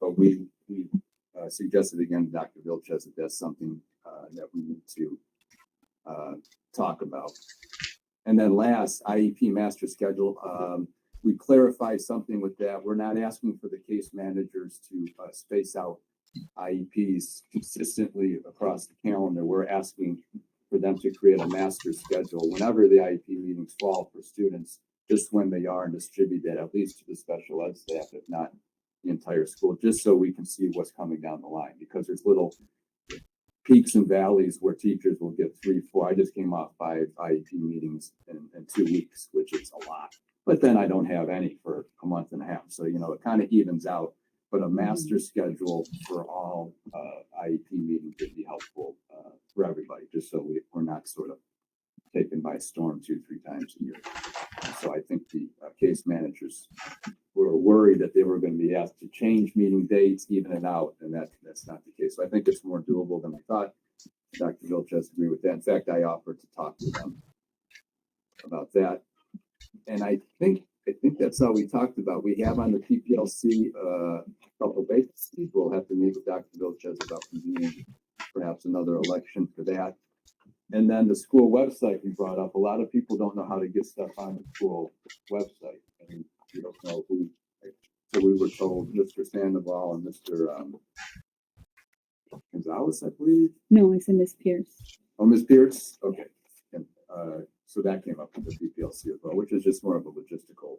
But we suggested again to Dr. Vilches that that's something that we need to talk about. And then last, IEP master schedule. We clarify something with that. We're not asking for the case managers to space out IEPs consistently across the calendar. We're asking for them to create a master schedule whenever the IEP meetings fall for students, just when they are, and distribute that at least to the special ed staff, if not the entire school, just so we can see what's coming down the line, because there's little peaks and valleys where teachers will get 3, 4. I just came off 5 IEP meetings in 2 weeks, which is a lot. But then I don't have any for a month and a half. So, you know, it kind of evens out. But a master schedule for all IEP meetings would be helpful for everybody, just so we're not sort of taken by storm 2-3 times a year. So I think the case managers were worried that they were going to be asked to change meeting dates, even it out, and that's not the case. So I think it's more doable than we thought. Dr. Vilches agreed with that. In fact, I offered to talk to them about that. And I think that's all we talked about. We have on the PPLC a couple of vacancies. We'll have to meet with Dr. Vilches about convening perhaps another election for that. And then the school website we brought up. A lot of people don't know how to get stuff on the school website, and we don't know who. So we were told Mr. Sandoval and Mr. Gonzalez, I believe. No, I said Miss Pierce. Oh, Ms. Pierce. Okay. And, so that came up with the PPLC as well, which is just more of a logistical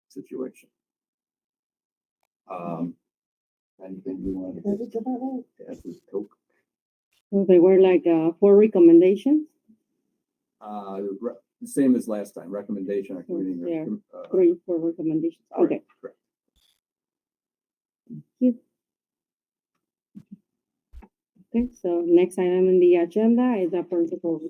situation. Anything you want to add with Coke? So they were like 4 recommendations. The same as last time. Recommendation or committee. Yeah. 3, 4 recommendations. Okay. Correct. Thank you. Okay, so next item on the agenda is the principal.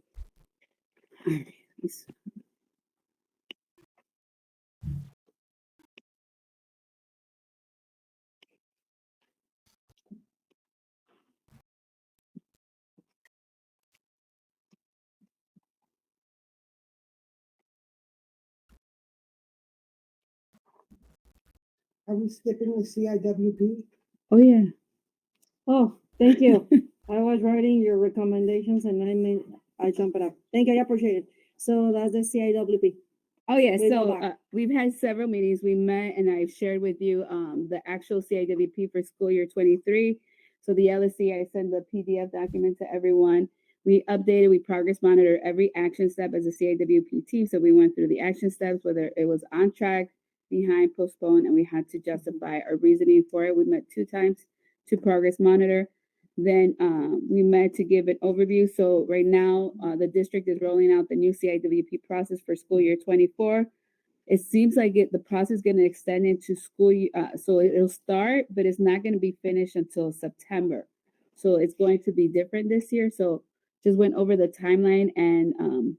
Are we skipping the CIWP? Oh yeah. Oh, thank you. I was writing your recommendations and I jump it up. Thank you, I appreciate it. So that's the CIWP. Oh yeah, We go so back. we've had several meetings. We met and I've shared with you the actual CIWP for school year 23. So the LSC, I send the PDF document to everyone. We updated, we progress monitor every action step as a CIWP team. So we went through the action steps, whether it was on track, behind, postponed, and we had to justify our reasoning for it. We met 2 times to progress monitor. Then we met to give an overview. So right now, the district is rolling out the new CIWP process for school year 24. It seems like the process is going to extend into school. So it'll start, but it's not going to be finished until September. So it's going to be different this year. So just went over the timeline and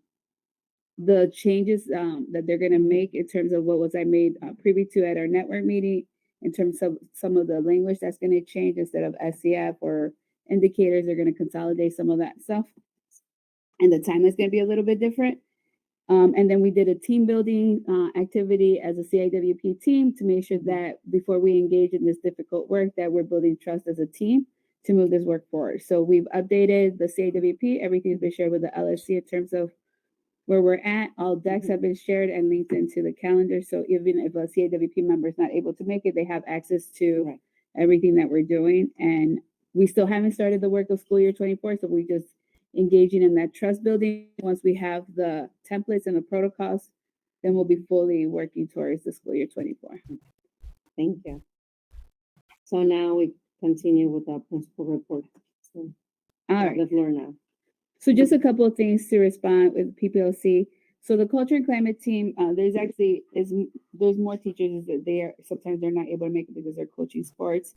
the changes that they're going to make in terms of what was I made privy to at our network meeting in terms of some of the language that's going to change. Instead of SCF or indicators, they're going to consolidate some of that stuff. And the time is going to be a little bit different. And then we did a team building activity as a CIWP team to make sure that before we engage in this difficult work, that we're building trust as a team to move this work forward. So we've updated the CIWP. Everything's been shared with the LSC in terms of where we're at. All decks have been shared and linked into the calendar. So even if a CIWP member is not able to make it, they have access to everything that we're doing. And we still haven't started the work of school year 24. So we just engaging in that trust building. Once we have the templates and the protocols, then we'll be fully working towards the school year 24. Thank you. So now we continue with our principal report. So All I have right. the floor now. So just a couple of things to respond with PPLC. So the culture and climate team, there's more teachers that sometimes they're not able to make it because they're coaching sports,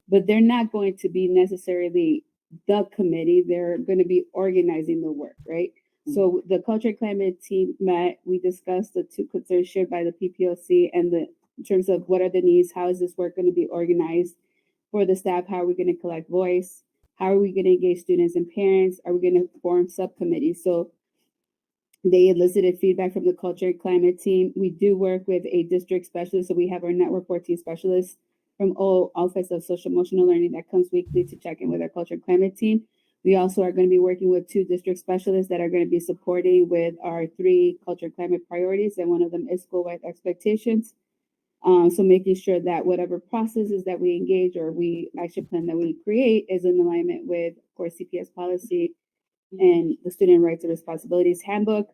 but they're not going to be necessarily the committee. They're going to be organizing the work, right? Mm-hmm. So the culture and climate team met. We discussed the 2 concerns shared by the PPLC and in terms of what are the needs, how is this work going to be organized for the staff, how are we going to collect voice, how are we going to engage students and parents, are we going to form subcommittees? So they elicited feedback from the culture and climate team. We do work with a district specialist. So we have our network 14 specialists from all Office of Social Emotional Learning that comes weekly to check in with our culture and climate team. We also are going to be working with 2 district specialists that are going to be supporting with our 3 culture and climate priorities. And one of them is school-wide expectations. So making sure that whatever processes that we engage or we action plan that we create is in alignment with, of course, CPS policy and the Student Rights and Responsibilities Handbook.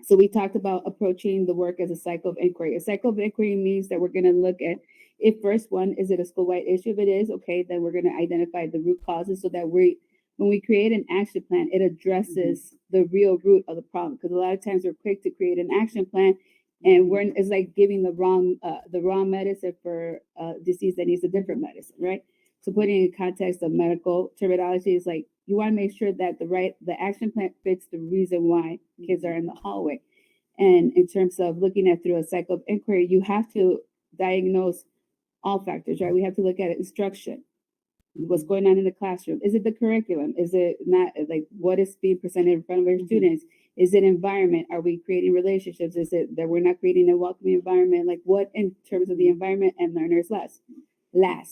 So we talked about approaching the work as a cycle of inquiry. A cycle of inquiry means that we're going to look at, if first one, is it a school-wide issue? If it is, okay, then we're going to identify the root causes so that when we create an action plan, it addresses the real root of the problem. Because a lot of times we're quick to create an action plan, and it's like giving the wrong medicine for a disease that needs a different medicine, right? So putting in context of medical terminology is like, you want to make sure that the action plan fits the reason why kids are in the hallway. And in terms of looking at through a cycle of inquiry, you have to diagnose all factors, right? We have to look at instruction. What's going on in the classroom? Is it the curriculum? Is it not, like, what is being presented in front of our students? Is it environment? Are we creating relationships? Is it that we're not creating a welcoming environment? Like, what in terms of the environment and learners last?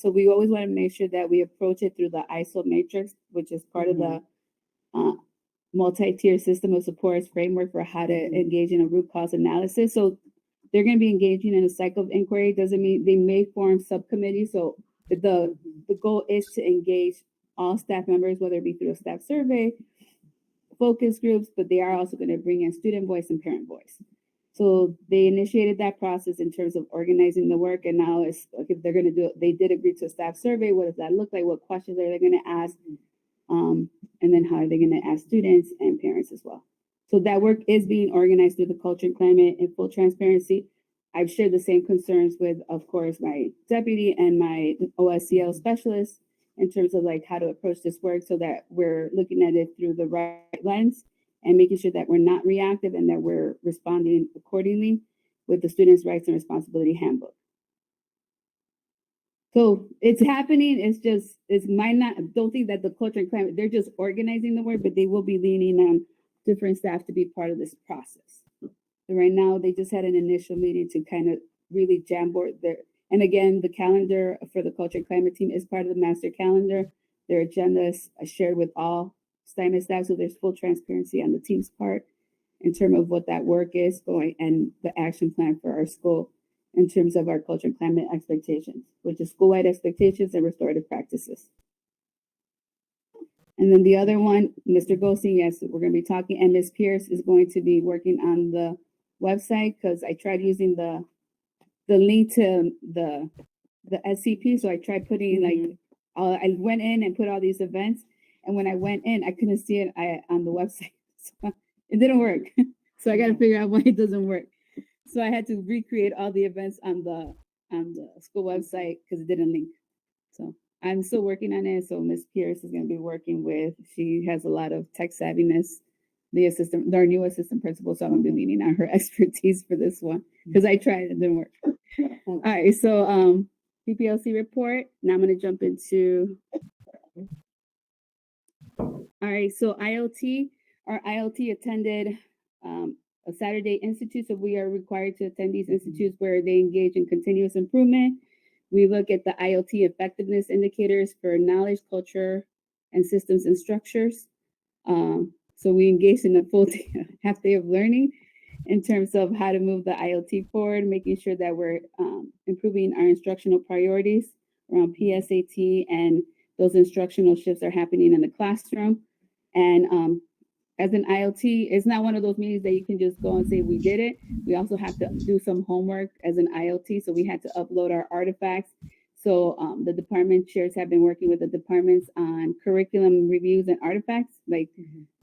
So we always want to make sure that we approach it through the ISO matrix, which is part of the multi-tier system of supports framework for how to engage in a root cause analysis. So they're going to be engaging in a cycle of inquiry. Doesn't mean they may form subcommittees. So the goal is to engage all staff members, whether it be through a staff survey, focus groups, but they are also going to bring in student voice and parent voice. So they initiated that process in terms of organizing the work, and now it's okay, they're going to do it. They did agree to a staff survey. What does that look like? What questions are they going to ask? And then how are they going to ask students and parents as well? So that work is being organized through the Culture and Climate in full transparency. I've shared the same concerns with, of course, my deputy and my OSCL specialist in terms of like how to approach this work so that we're looking at it through the right lens and making sure that we're not reactive and that we're responding accordingly with the Students' Rights and Responsibility Handbook. So it's happening. Don't think that the Culture and Climate, they're just organizing the work, but they will be leaning on different staff to be part of this process. So right now, they just had an initial meeting to kind of really jamboard and again, the calendar for the Culture and Climate team is part of the master calendar. Their agenda is shared with all STEM staff, so there's full transparency on the team's part in terms of what that work is going and the action plan for our school in terms of our culture and climate expectations, which is school-wide expectations and restorative practices. And then the other one, Mr. Goldstein, yes, we're going to be talking, and Ms. Pierce is going to be working on the website because I tried using the link to the SCP, so I tried putting I went in and put all these events, and when I went in, I couldn't see it on the website, so it didn't work. So I got to figure out why it doesn't work. So I had to recreate all the events on the school website because it didn't link. So I'm still working on it. So Ms. Pierce is going to be working with. She has a lot of tech savviness. Our new assistant principal. So I'm going to be leaning on her expertise for this one because I tried, it didn't work. All right. So PPLC report. Now I'm going to jump into. All right. So IoT. Our IoT attended a Saturday institute, so we are required to attend these institutes where they engage in continuous improvement. We look at the IoT effectiveness indicators for knowledge, culture, and systems and structures. So we engage in a full half day of learning in terms of how to move the IoT forward, making sure that we're improving our instructional priorities around PSAT, and those instructional shifts are happening in the classroom. And as an IoT, it's not one of those meetings that you can just go and say we did it. We also have to do some homework as an IoT. So we had to upload our artifacts. So the department chairs have been working with the departments on curriculum reviews and artifacts. Like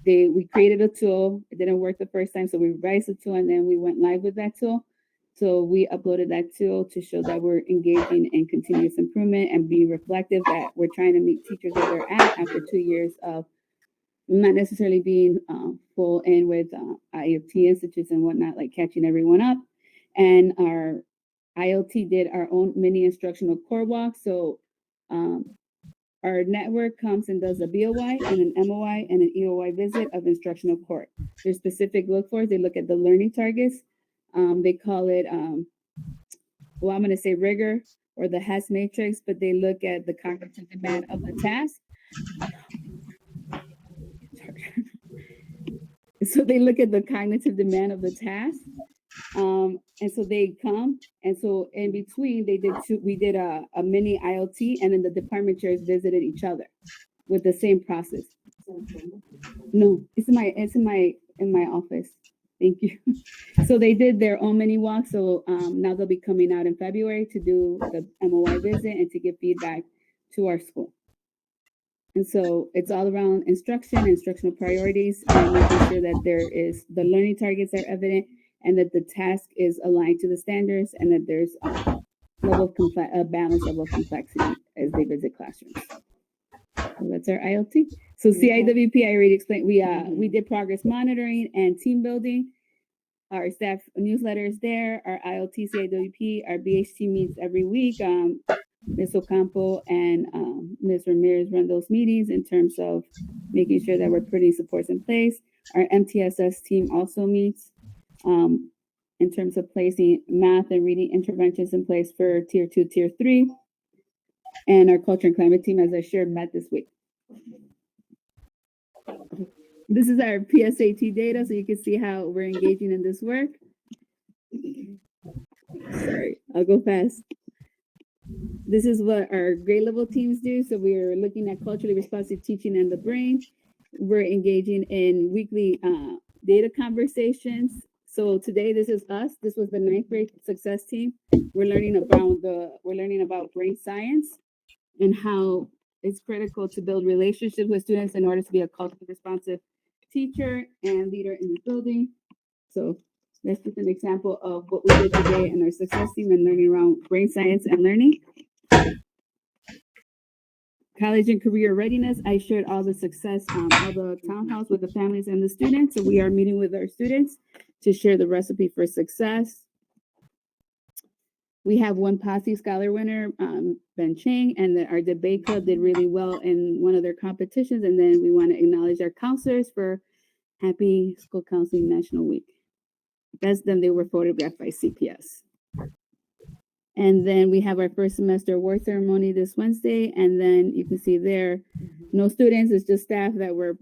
we created a tool. It didn't work the first time. So we revised the tool and then we went live with that tool. So we uploaded that tool to show that we're engaging in continuous improvement and be reflective that we're trying to meet teachers where they're at after 2 years of not necessarily being full in with IoT institutes and whatnot, like catching everyone up. And our IoT did our own mini instructional core walk. So our network comes and does a BOY and an MOI and an EOI visit of instructional core. There's specific look for. They look at the learning targets. They call it, well, I'm going to say rigor or the HAS matrix, but they look at the cognitive demand of the task. So they look at the cognitive demand of the task. And so they come, and so in between we did a mini IoT, and then the department chairs visited each other with the same process. No, it's in my office. Thank you. So they did their own mini walk. So now they'll be coming out in February to do the MOI visit and to give feedback to our school. And so it's all around instructional priorities, and making sure that the learning targets are evident, and that the task is aligned to the standards, and that there's a balanced level of complexity as they visit classrooms. So that's our IoT. So CIWP, I already explained. We did progress monitoring and team building. Our staff newsletter is there. Our IoT CIWP, our BHT meets every week. Ms. Ocampo and Ms. Ramirez run those meetings in terms of making sure that we're putting supports in place. Our MTSS team also meets in terms of placing math and reading interventions in place for tier 2, tier 3. And our culture and climate team, as I shared, met this week. This is our PSAT data, so you can see how we're engaging in this work. Sorry, I'll go fast. This is what our grade level teams do. So we're looking at culturally responsive teaching and the brain. We're engaging in weekly data conversations. So today, this is us. This was the 9th grade success team. We're learning about brain science and how it's critical to build relationships with students in order to be a culturally responsive teacher and leader in the building. So that's just an example of what we did today in our success team and learning around brain science and learning. College and career readiness. I shared all the success, all the town halls with the families and the students. So we are meeting with our students to share the recipe for success. We have one POSSE Scholar winner, Ben Chang, and our debate club did really well in one of their competitions. And then we want to acknowledge our counselors for Happy School Counseling National Week. That's them. They were photographed by CPS. And then we have our first semester award ceremony this Wednesday. And then you can see there, no students, it's just staff that were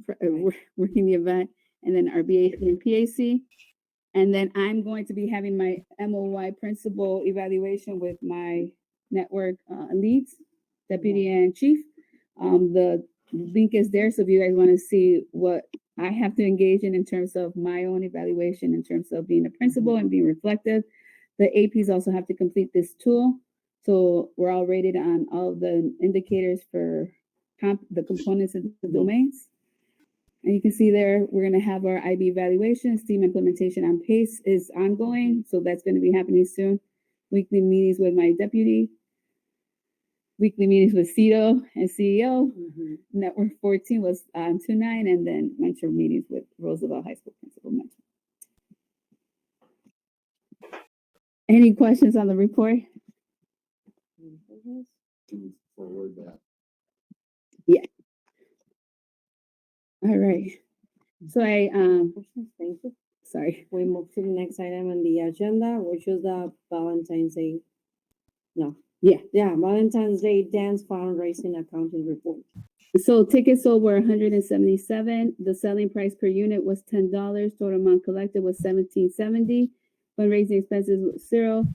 working the event. And then our BAC and PAC. And then I'm going to be having my MOY principal evaluation with my network leads, deputy and chief. The link is there. So if you guys want to see what I have to engage in terms of my own evaluation, in terms of being a principal and being reflective, the APs also have to complete this tool. So we're all rated on all the indicators for the components of the domains. And you can see there, we're going to have our IB evaluation. STEAM implementation on PACE is ongoing. So that's going to be happening soon. Weekly meetings with my deputy. Weekly meetings with CETO and CEO. Network 14 was 2-9. And then mentor meetings with Roosevelt High School principal mentor. Any questions on the report? Forward that. Yeah. All right. So Thank you. Sorry. We move to the next item on the agenda, which is the Valentine's Day. No. Yeah. Valentine's Day dance fundraising accounting report. So tickets sold were 177. The selling price per unit was $10. Total amount collected was $17.70. Fundraising expenses was $0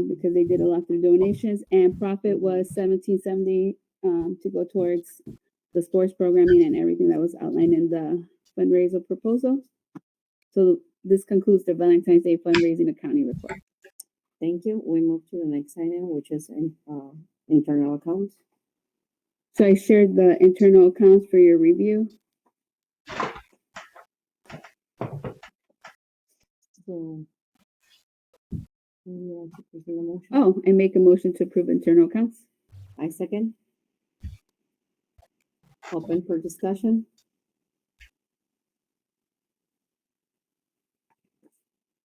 because they did a lot through donations, and profit was $17.70 to go towards the sports programming and everything that was outlined in the fundraiser proposal. So this concludes the Valentine's Day fundraising accounting report. Thank you. We move to the next item, which is internal accounts. So I shared the internal accounts for your review. So, you want to proceed a motion? Oh, and make a motion to approve internal accounts. I second. Open for discussion.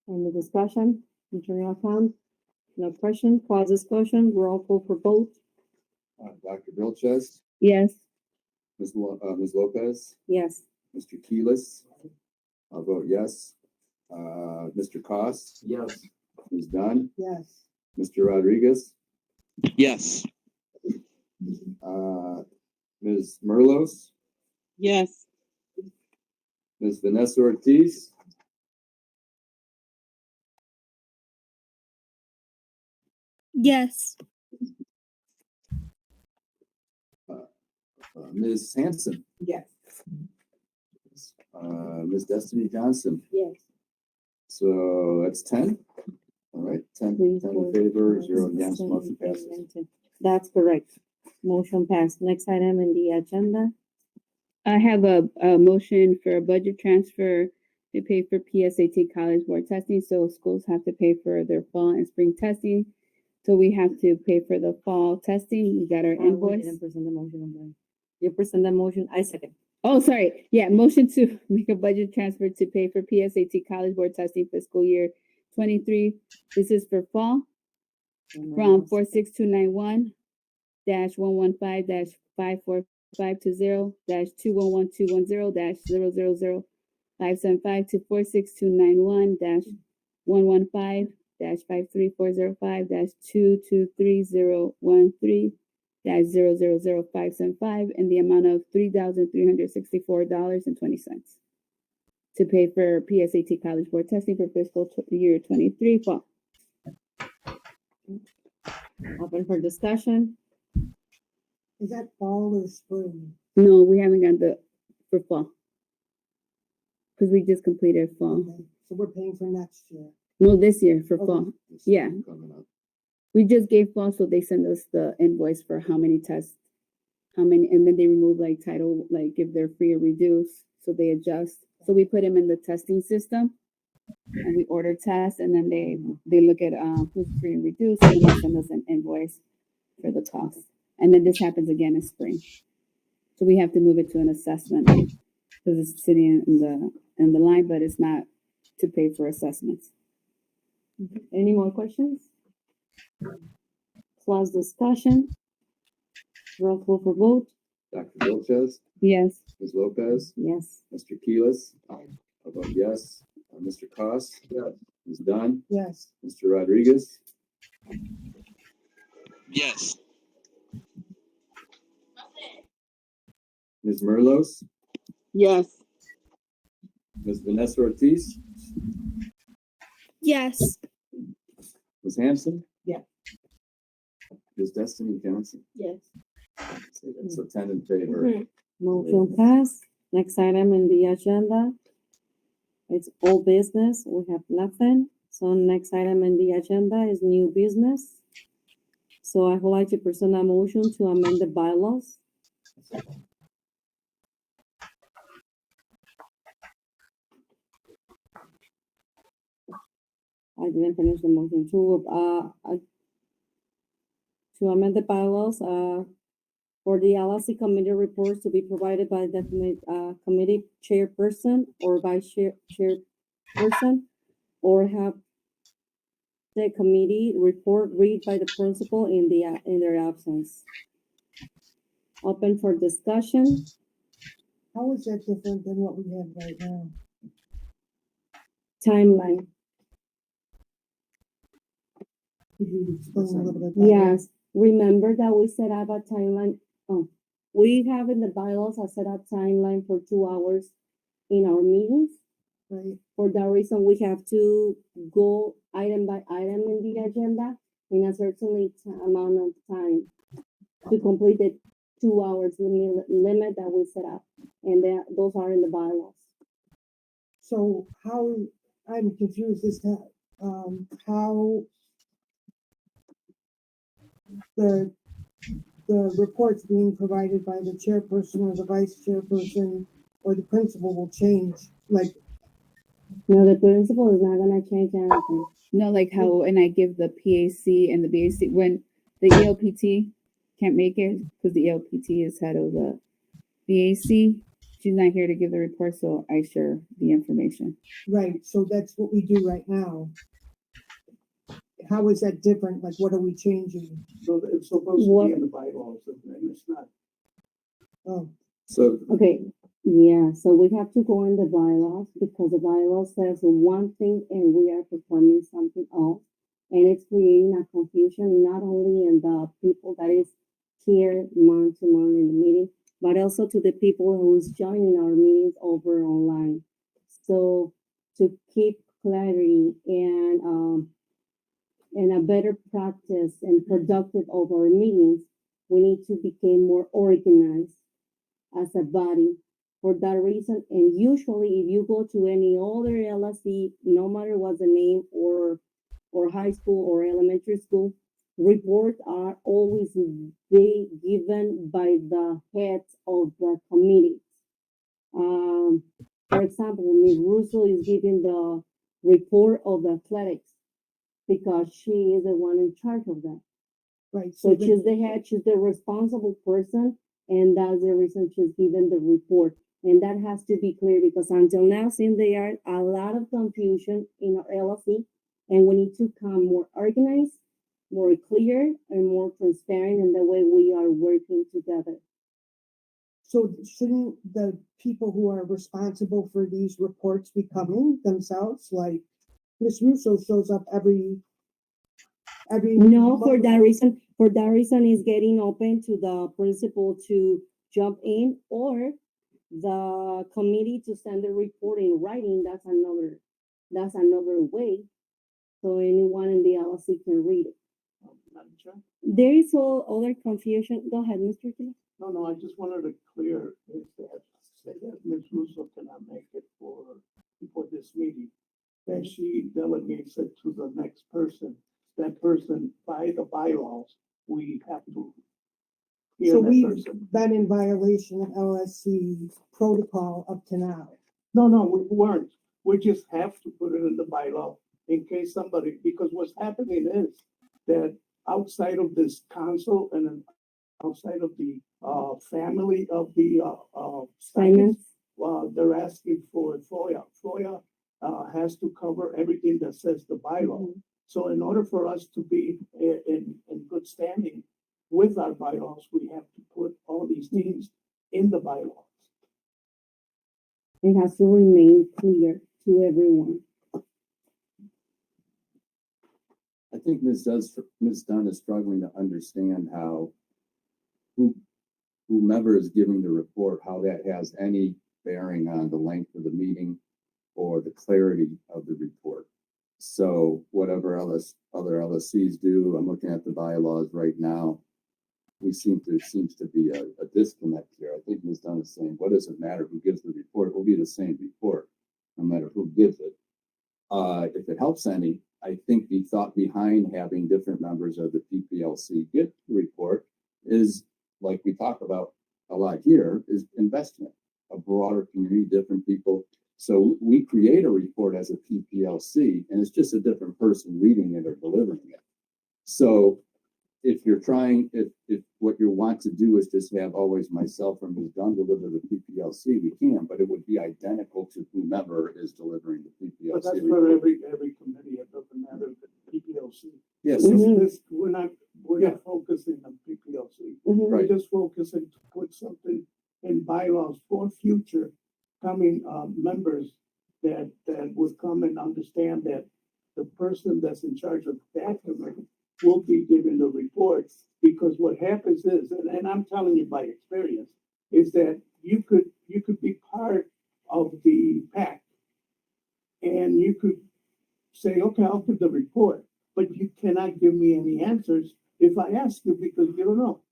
Any discussion? Internal account? No question. Pause discussion. Roll call for vote. Dr. Vilches, Yes. Ms. Lopez, Yes. Mr. Keelis. I'll vote yes. Mr. Koss. Yes. Ms. Dunn, Yes. Mr. Rodriguez, Yes. Ms. Merlos, Yes. Ms. Vanessa Ortiz, Yes. Ms. Hanson, Yes. Ms. Destiny Johnson. Yes. So that's 10. All right, 10 in favor, 0 against, motion passes. That's correct. Motion passed. Next item in the agenda. I have a motion for a budget transfer to pay for PSAT College Board testing. So schools have to pay for their fall and spring testing. So we have to pay for the fall testing. We got our We invoice. didn't present the motion. I'm sorry. You present the motion. I second. Oh, sorry. Yeah, motion to make a budget transfer to pay for PSAT College Board testing fiscal year 23. This is for fall from 46291 115 54520 211210 000 575 to 46291 115 53405 223013 000 in the amount of $3,364.20 to pay for PSAT College Board testing for fiscal year 23 fall. Open for discussion. Is that fall or spring? No, we haven't got the for fall because we just completed fall. Okay, so we're paying for next year. No, this year for Okay. fall. This Yeah. coming up. We just gave fall, so they send us the invoice for how many tests, how many, and then they remove like title, like if they're free or reduced, so they adjust. So we put them in the testing system, and we order tests, and then they look at who's free and reduced, and they send us an invoice for the cost. And then this happens again in spring, so we have to move it to an assessment because it's sitting in the line, but it's not to pay for assessments. Any more questions? Close discussion. Roll call for vote. Dr. Vilches, Yes. Ms. Lopez, Yes. Mr. Keelis. I vote yes. Mr. Koss. Yes. Ms. Dunn, Yes. Mr. Rodriguez, Yes. Ms. Merlos, Yes. Ms. Vanessa Ortiz, Yes. Ms. Hanson. Yeah. Ms. Destiny Johnson. Yes. Say that. So 10 in favor. Motion passed. Next item in the agenda. It's old business. We have nothing. So next item in the agenda is new business. So I would like to present a motion to amend the bylaws. I didn't finish the motion to amend the bylaws, for the LSC committee reports to be provided by the committee chairperson or vice chairperson, or have the committee report read by the principal in their absence. Open for discussion. How is that different than what we have right now? Timeline. Could you explain a little bit? better? Yes, remember that we set up a timeline. Oh, we have in the bylaws a set up timeline for 2 hours in our meetings. Right, For that reason, we have to go item by item in the agenda in a certain amount of time to complete the 2 hours limit that we set up. And those are in the bylaws. so how, I'm confused as to, how the reports being provided by the chairperson or the vice chairperson or the principal will change, like, No, the principal is not gonna change anything. No, like how when I give the PAC and the BAC when the ELPT can't make it because the ELPT is head of the BAC. She's not here to give the report, so I share the information. right, so that's what we do right now. How is that different? Like, what are we changing? So it's supposed to What- be in the bylaws, and it's not. Oh, So Okay, yeah, so we have to go in the bylaws because the bylaws says one thing and we are performing something else. And it's creating a confusion, not only in the people that is here month to month in the meeting, but also to the people who is joining our meetings over online. So to keep clarity and and a better practice and productive of our meetings, we need to become more organized as a body. For that reason, and usually if you go to any other LSC, no matter what the name or high school or elementary school, reports are always they given by the heads of the committee. For example, Ms. Russo is giving the report of the athletics because she is the one in charge of that. Right, So so she's the head, she's the responsible person, and that's the reason she's given the report. And that has to be clear because until now, since there are a lot of confusion in our LLC, and we need to become more organized, more clear, and more transparent in the way we are working together. so shouldn't the people who are responsible for these reports be coming themselves? Like Ms. Russo shows up every No, for month. that reason, is getting open to the principal to jump in or the committee to send the report in writing. That's another way. So anyone in the LLC can read it. Madam Chair? There is all other confusion. Go ahead, Mr. Tila. No, I just wanted to clear is that, say that Ms. Russo cannot make it for this meeting. That she delegates it to the next person. That person, by the bylaws, we have to hear So that we've person. been in violation of LSC protocol up to now. No, we weren't. We just have to put it in the bylaw in case somebody, because what's happening is that outside of this council and then outside of the family of the Finance. they're asking for FOIA. FOIA has to cover everything that says the bylaw. So in order for us to be in good standing with our bylaws, we have to put all these things in the bylaws. It has to remain clear to everyone. I think Ms. Dunn is struggling to understand how whomever is giving the report, how that has any bearing on the length of the meeting or the clarity of the report. So whatever other LSCs do, I'm looking at the bylaws right now. Seems to be a disconnect here. I think Ms. Dunn is saying, what does it matter who gives the report? It will be the same report, no matter who gives it. If it helps any, I think the thought behind having different members of the PPLC get the report is, like we talk about a lot here, is investment, a broader community, different people. So we create a report as a PPLC, and it's just a different person reading it or delivering it. So if what you want to do is just have always myself or Ms. Dunn deliver the PPLC, we can, but it would be identical to whomever is delivering the PPLC. But that's for every committee. It doesn't matter the PPLC. Yes. We're not focusing on PPLC. Right. We're just focusing to put something in bylaws for future coming members that would come and understand that the person that's in charge of that committee will be giving the reports, because what happens is, and I'm telling you by experience, is that you could be part of the pack and you could say, okay, I'll give the report, but you cannot give me any answers if I ask you, because you don't know.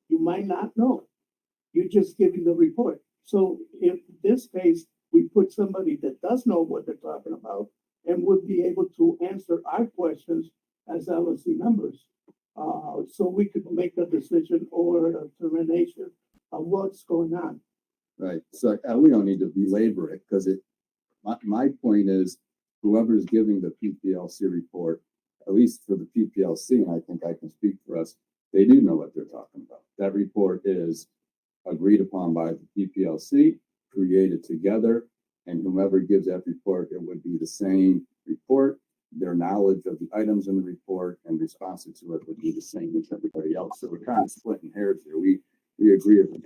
You might not know. You're just giving the report. So in this case, we put somebody that does know what they're talking about and would be able to answer our questions as LSC members. So we could make a decision or a determination of what's going on. Right. So we don't need to belabor it because my point is whoever's giving the PPLC report, at least for the PPLC, and I think I can speak for us, they do know what they're talking about. That report is agreed upon by the PPLC, created together, and whomever gives that report, it would be the same report. Their knowledge of the items in the report and responses to it would be the same as everybody else. So we're kind of splitting hairs here. We agree with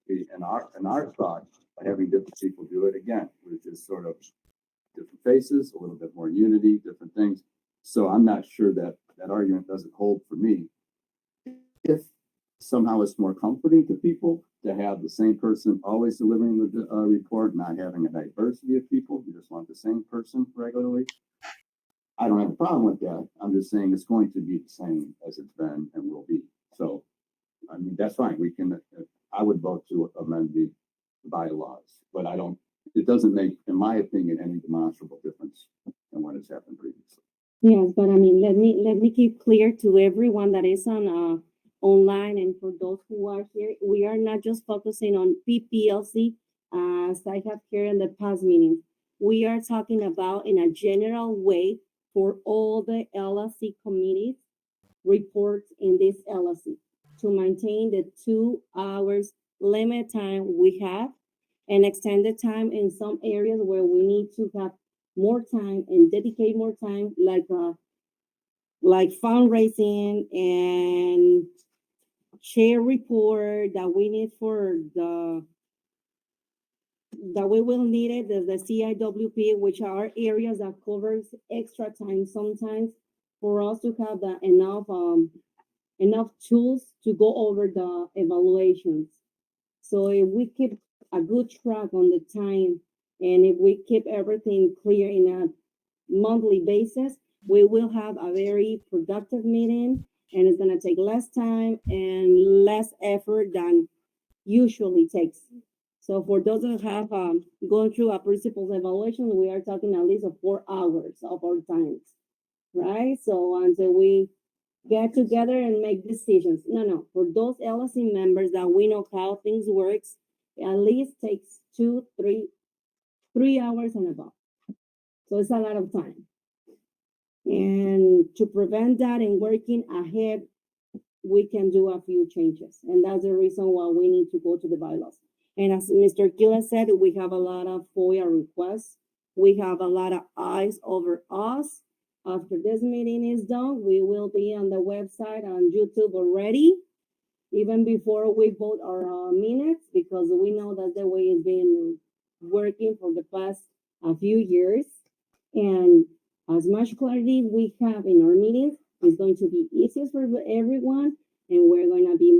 in our thought by having different people do it. Again, we're just sort of different faces, a little bit more unity, different things. So I'm not sure that argument doesn't hold for me. If somehow it's more comforting to people to have the same person always delivering the report, not having a diversity of people, you just want the same person regularly. I don't have a problem with that. I'm just saying it's going to be the same as it's been and will be. So, I mean, that's fine. We can, I would vote to amend the bylaws, but it doesn't make, in my opinion, any demonstrable difference than what has happened previously. Yes, but I mean, let me keep clear to everyone that is on online and for those who are here, we are not just focusing on PPLC as I have here in the past meetings. We are talking about in a general way for all the LSC committees reports in this LSC to maintain the 2 hours limit time we have and extended time in some areas where we need to have more time and dedicate more time, like fundraising and share report that we need for that we will need it, the CIWP, which are areas that covers extra time sometimes for us to have enough tools to go over the evaluations. So if we keep a good track on the time and if we keep everything clear in a monthly basis, we will have a very productive meeting and it's gonna take less time and less effort than usually takes. So for those that have gone through a principal's evaluation, we are talking at least of 4 hours of our times, right? So until we get together and make decisions. No. For those LSC members that we know how things works, it at least takes 3 hours and above. So it's a lot of time. And to prevent that and working ahead, we can do a few changes. And that's the reason why we need to go to the bylaws. And as Mr. Gila said, we have a lot of FOIA requests. We have a lot of eyes over us. After this meeting is done, we will be on the website on YouTube already, even before we vote our minutes, because we know that's the way it's been working for the past few years. And as much clarity we have in our meetings, it's going to be easiest for everyone, and we're going to be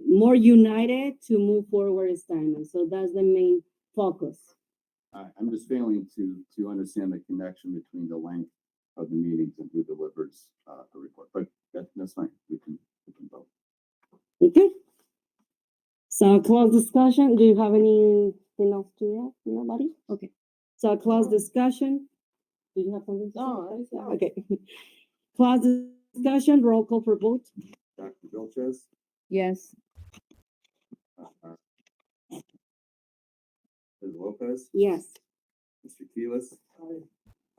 more united to move forward as time. And so that's the main focus. I'm just failing to understand the connection between the length of the meetings and who delivers a report, but that's fine. We can vote. Okay. So close discussion. Do you have anything else to add? Nobody? Okay. So close discussion. Do you have something to say? Okay. Close discussion, roll call for vote. Dr. Vilches? Yes. Ms. Lopez? Yes. Mr. Keelis?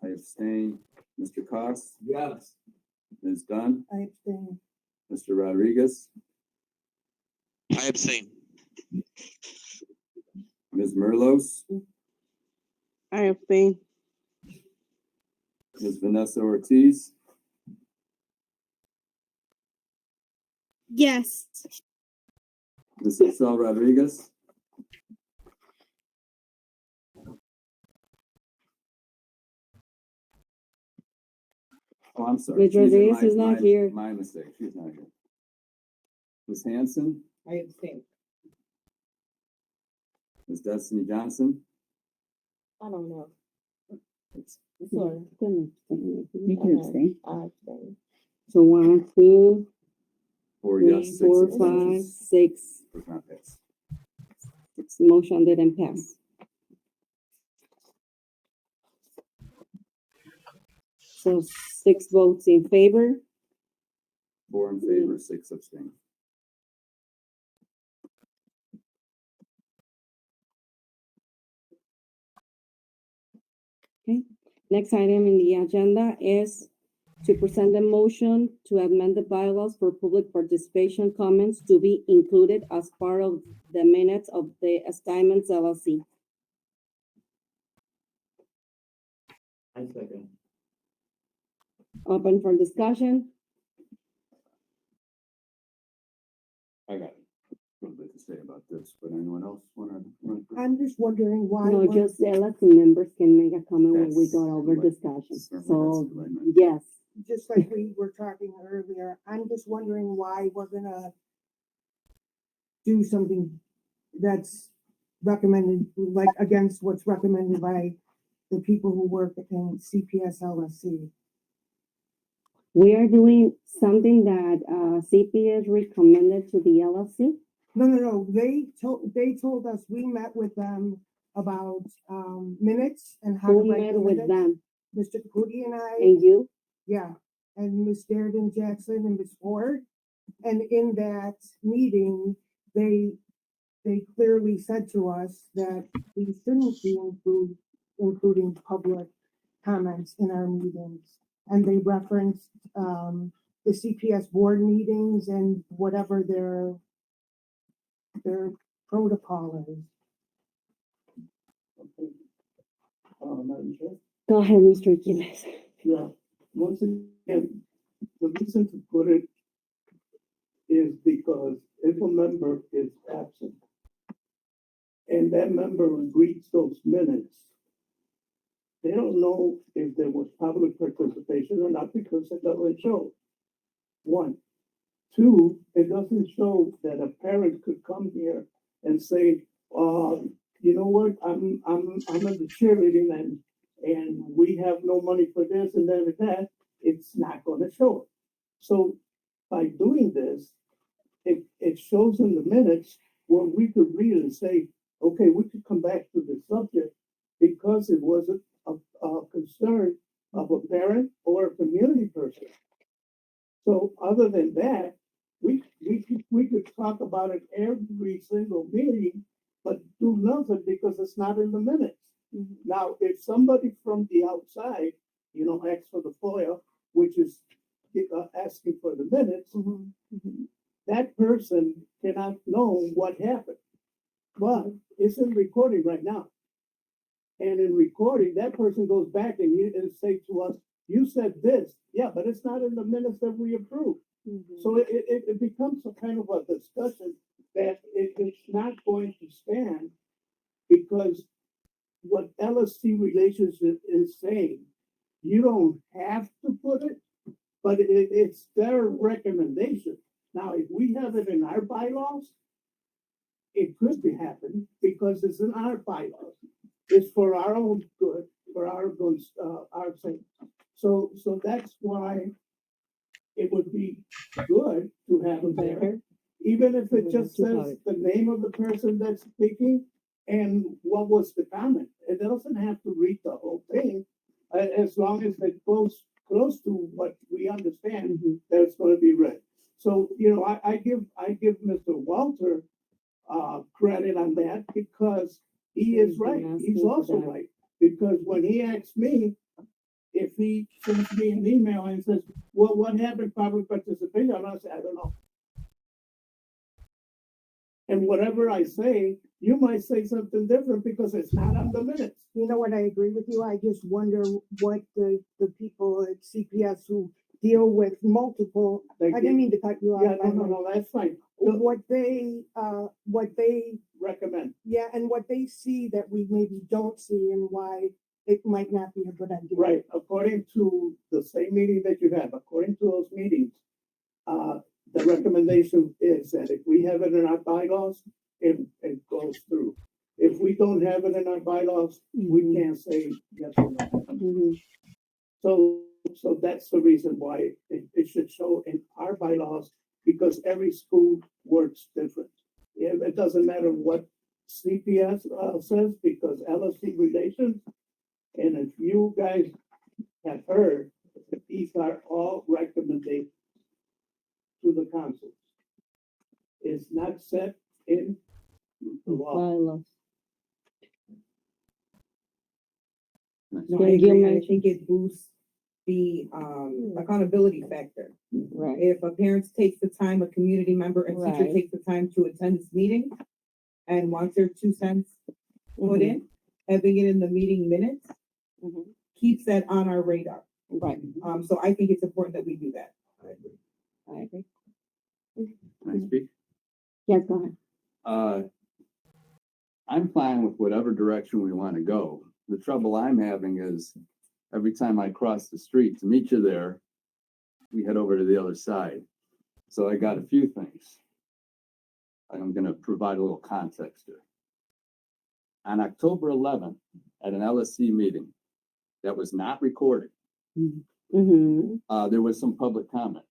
I abstain. Mr. Cox? Yes. Ms. Dunn? I abstain. Mr. Rodriguez? I abstain. Ms. Merlos? I abstain. Ms. Vanessa Ortiz? Yes. Ms. Excel Rodriguez? Oh, I'm sorry. Ms. Rodriguez is not here. My mistake. She's not here. Ms. Hanson? I abstain. Ms. Destiny Johnson? I don't know. Sorry. You can abstain. I abstain. So 1, 2, 4 3, yes, 6 4, 5, abstentions. 6. Does not pass. Motion didn't pass. So 6 votes in favor. 4 in favor, 6 abstain. Okay. Next item in the agenda is to present a motion to amend the bylaws for public participation comments to be included as part of the minutes of the assignments LLC. I second. Open for discussion. I got a little bit to say about this, but anyone else want to? I'm just wondering why. No, we're- just the LSC members can make a comment when we That's go over right. discussion. Certainly, So, that's what I meant. yes. Just like we were talking earlier, I'm just wondering why we're gonna do something that's recommended, like against what's recommended by the people who work in CPS LSC. We are doing something that CPS recommended to the LLC. No. They told us we met with them about minutes and how to Who write met the with minutes. them? Mr. Caputi and I, And you? yeah, and Ms. Darden Jackson and Ms. Ford. And in that meeting, they clearly said to us that we shouldn't be including public comments in our meetings. And they referenced the CPS board meetings and whatever their protocol is. Okay. Madam Chair? Go ahead, Mr. Jimenez. Yeah, once again, the reason to put it is because if a member is absent and that member reads those minutes, they don't know if there was public participation or not because it doesn't show. One. Two, it doesn't show that a parent could come here and say, you know what, I'm in the cheerleading and we have no money for this and that and that. It's not gonna show it. So by doing this, it shows in the minutes where we could read it and say, okay, we could come back to this subject because it wasn't a concern of a parent or a community person. So other than that, we could talk about it every single meeting, but do nothing because it's not in the minutes. Now, if somebody from the outside, asks for the FOIA, which is asking for the minutes, that person cannot know what happened. But it's in recording right now. And in recording, that person goes back and say to us, you said this. Yeah, but it's not in the minutes that we approved. So it becomes a kind of a discussion that it's not going to stand because what LSC relationship is saying, you don't have to put it, but it's their recommendation. Now, if we have it in our bylaws, it could be happening because it's in our bylaws. It's for our own good, for our good, our sake. So that's why it would be good to have it there, even if it just says the name of the person that's speaking and what was the comment. It doesn't have to read the whole thing, as long as it goes close to what we understand that it's going to be read. So I give Mr. Walter credit on that because he is right. He's also right because when he asked me if he sends me an email and says, well, what happened public participation? I'm gonna say, I don't know. And whatever I say, you might say something different because it's not on the minutes. You know what? I agree with you. I just wonder what the people at CPS who deal with multiple, I didn't mean to cut you off. Yeah, no, that's fine. What they recommend. Yeah, and what they see that we maybe don't see and why it might not be a good idea. Right, according to the same meeting that you have, according to those meetings, the recommendation is that if we have it in our bylaws, it goes through. If we don't have it in our bylaws, we can't say yes or no. So that's the reason why it should show in our bylaws because every school works different. It doesn't matter what CPS says because LSC relations. And if you guys have heard, these are all recommendations to the council. It's not set in the law. No, I agree. I think it boosts the accountability factor. Right. If a parent takes the time, a community member, a teacher Right. takes the time to attend this meeting and wants their 2 cents put in, having it in the meeting minutes keeps that on our radar. Right. So I think it's important that we do that. I agree. Can I speak? Yes, go ahead. I'm fine with whatever direction we want to go. The trouble I'm having is every time I cross the street to meet you there, we head over to the other side. So I got a few things. I'm going to provide a little context here. On October 11th, at an LSC meeting, that was not recorded. Mm-hmm. There was some public comment,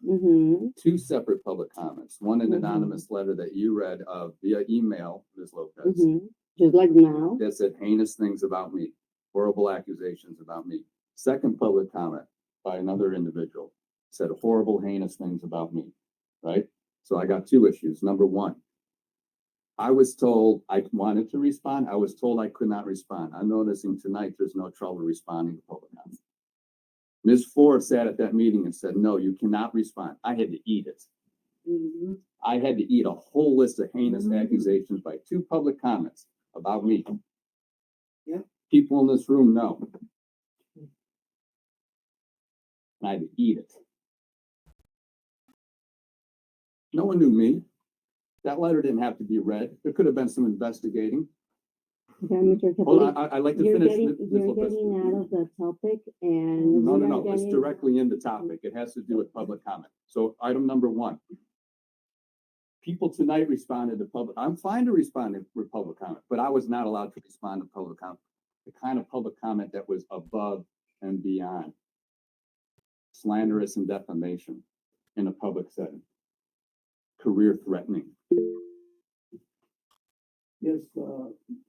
Mm-hmm. 2 separate public comments, one an Mhm. anonymous letter that you read via email, Ms. Lopez, Mm-hmm. Just like now. that said heinous things about me, horrible accusations about me. Second public comment by another individual said horrible, heinous things about me, right? So I got 2 issues. Number 1, I was told I wanted to respond. I was told I could not respond. I'm noticing tonight there's no trouble responding to public comment. Ms. Ford sat at that meeting and said, no, you cannot respond. I had to eat it. Mm-hmm. I had to eat a whole list of heinous Mhm. accusations by 2 public comments about me. Yep. People in this room know. And I had to eat it. No one knew me. That letter didn't have to be read. There could have been some investigating. Okay, Mr. Hold Caputi, on, I'd like to you're finish. getting, Ms. you're Lopez. getting out of the topic and. No, we no, are no, it's getting- directly in the topic. It has to do with public comment. So item number 1. People tonight responded to public, I'm fine to respond to public comment, but I was not allowed to respond to public comment. The kind of public comment that was above and beyond slanderous and defamation in a public setting, career threatening. Yes,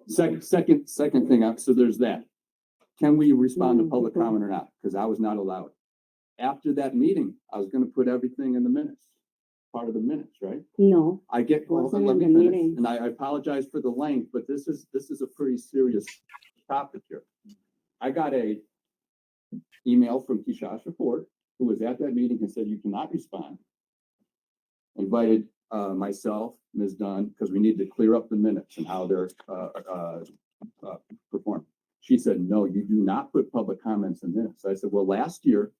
Second thing up, so there's that. Can we respond to Mhm. public comment or not? Because I was not allowed. After that meeting, I was gonna put everything in the minutes, part of the minutes, right? No, I get, well, Wasn't let in me the finish, meeting. and I apologize for the length, but this is a pretty serious topic here. I got a email from Kishasha Ford, who was at that meeting and said, you cannot respond. Invited, myself, Ms. Dunn, because we need to clear up the minutes and how they're, performed. She said, no, you do not put public comments in minutes. I said, well, last year,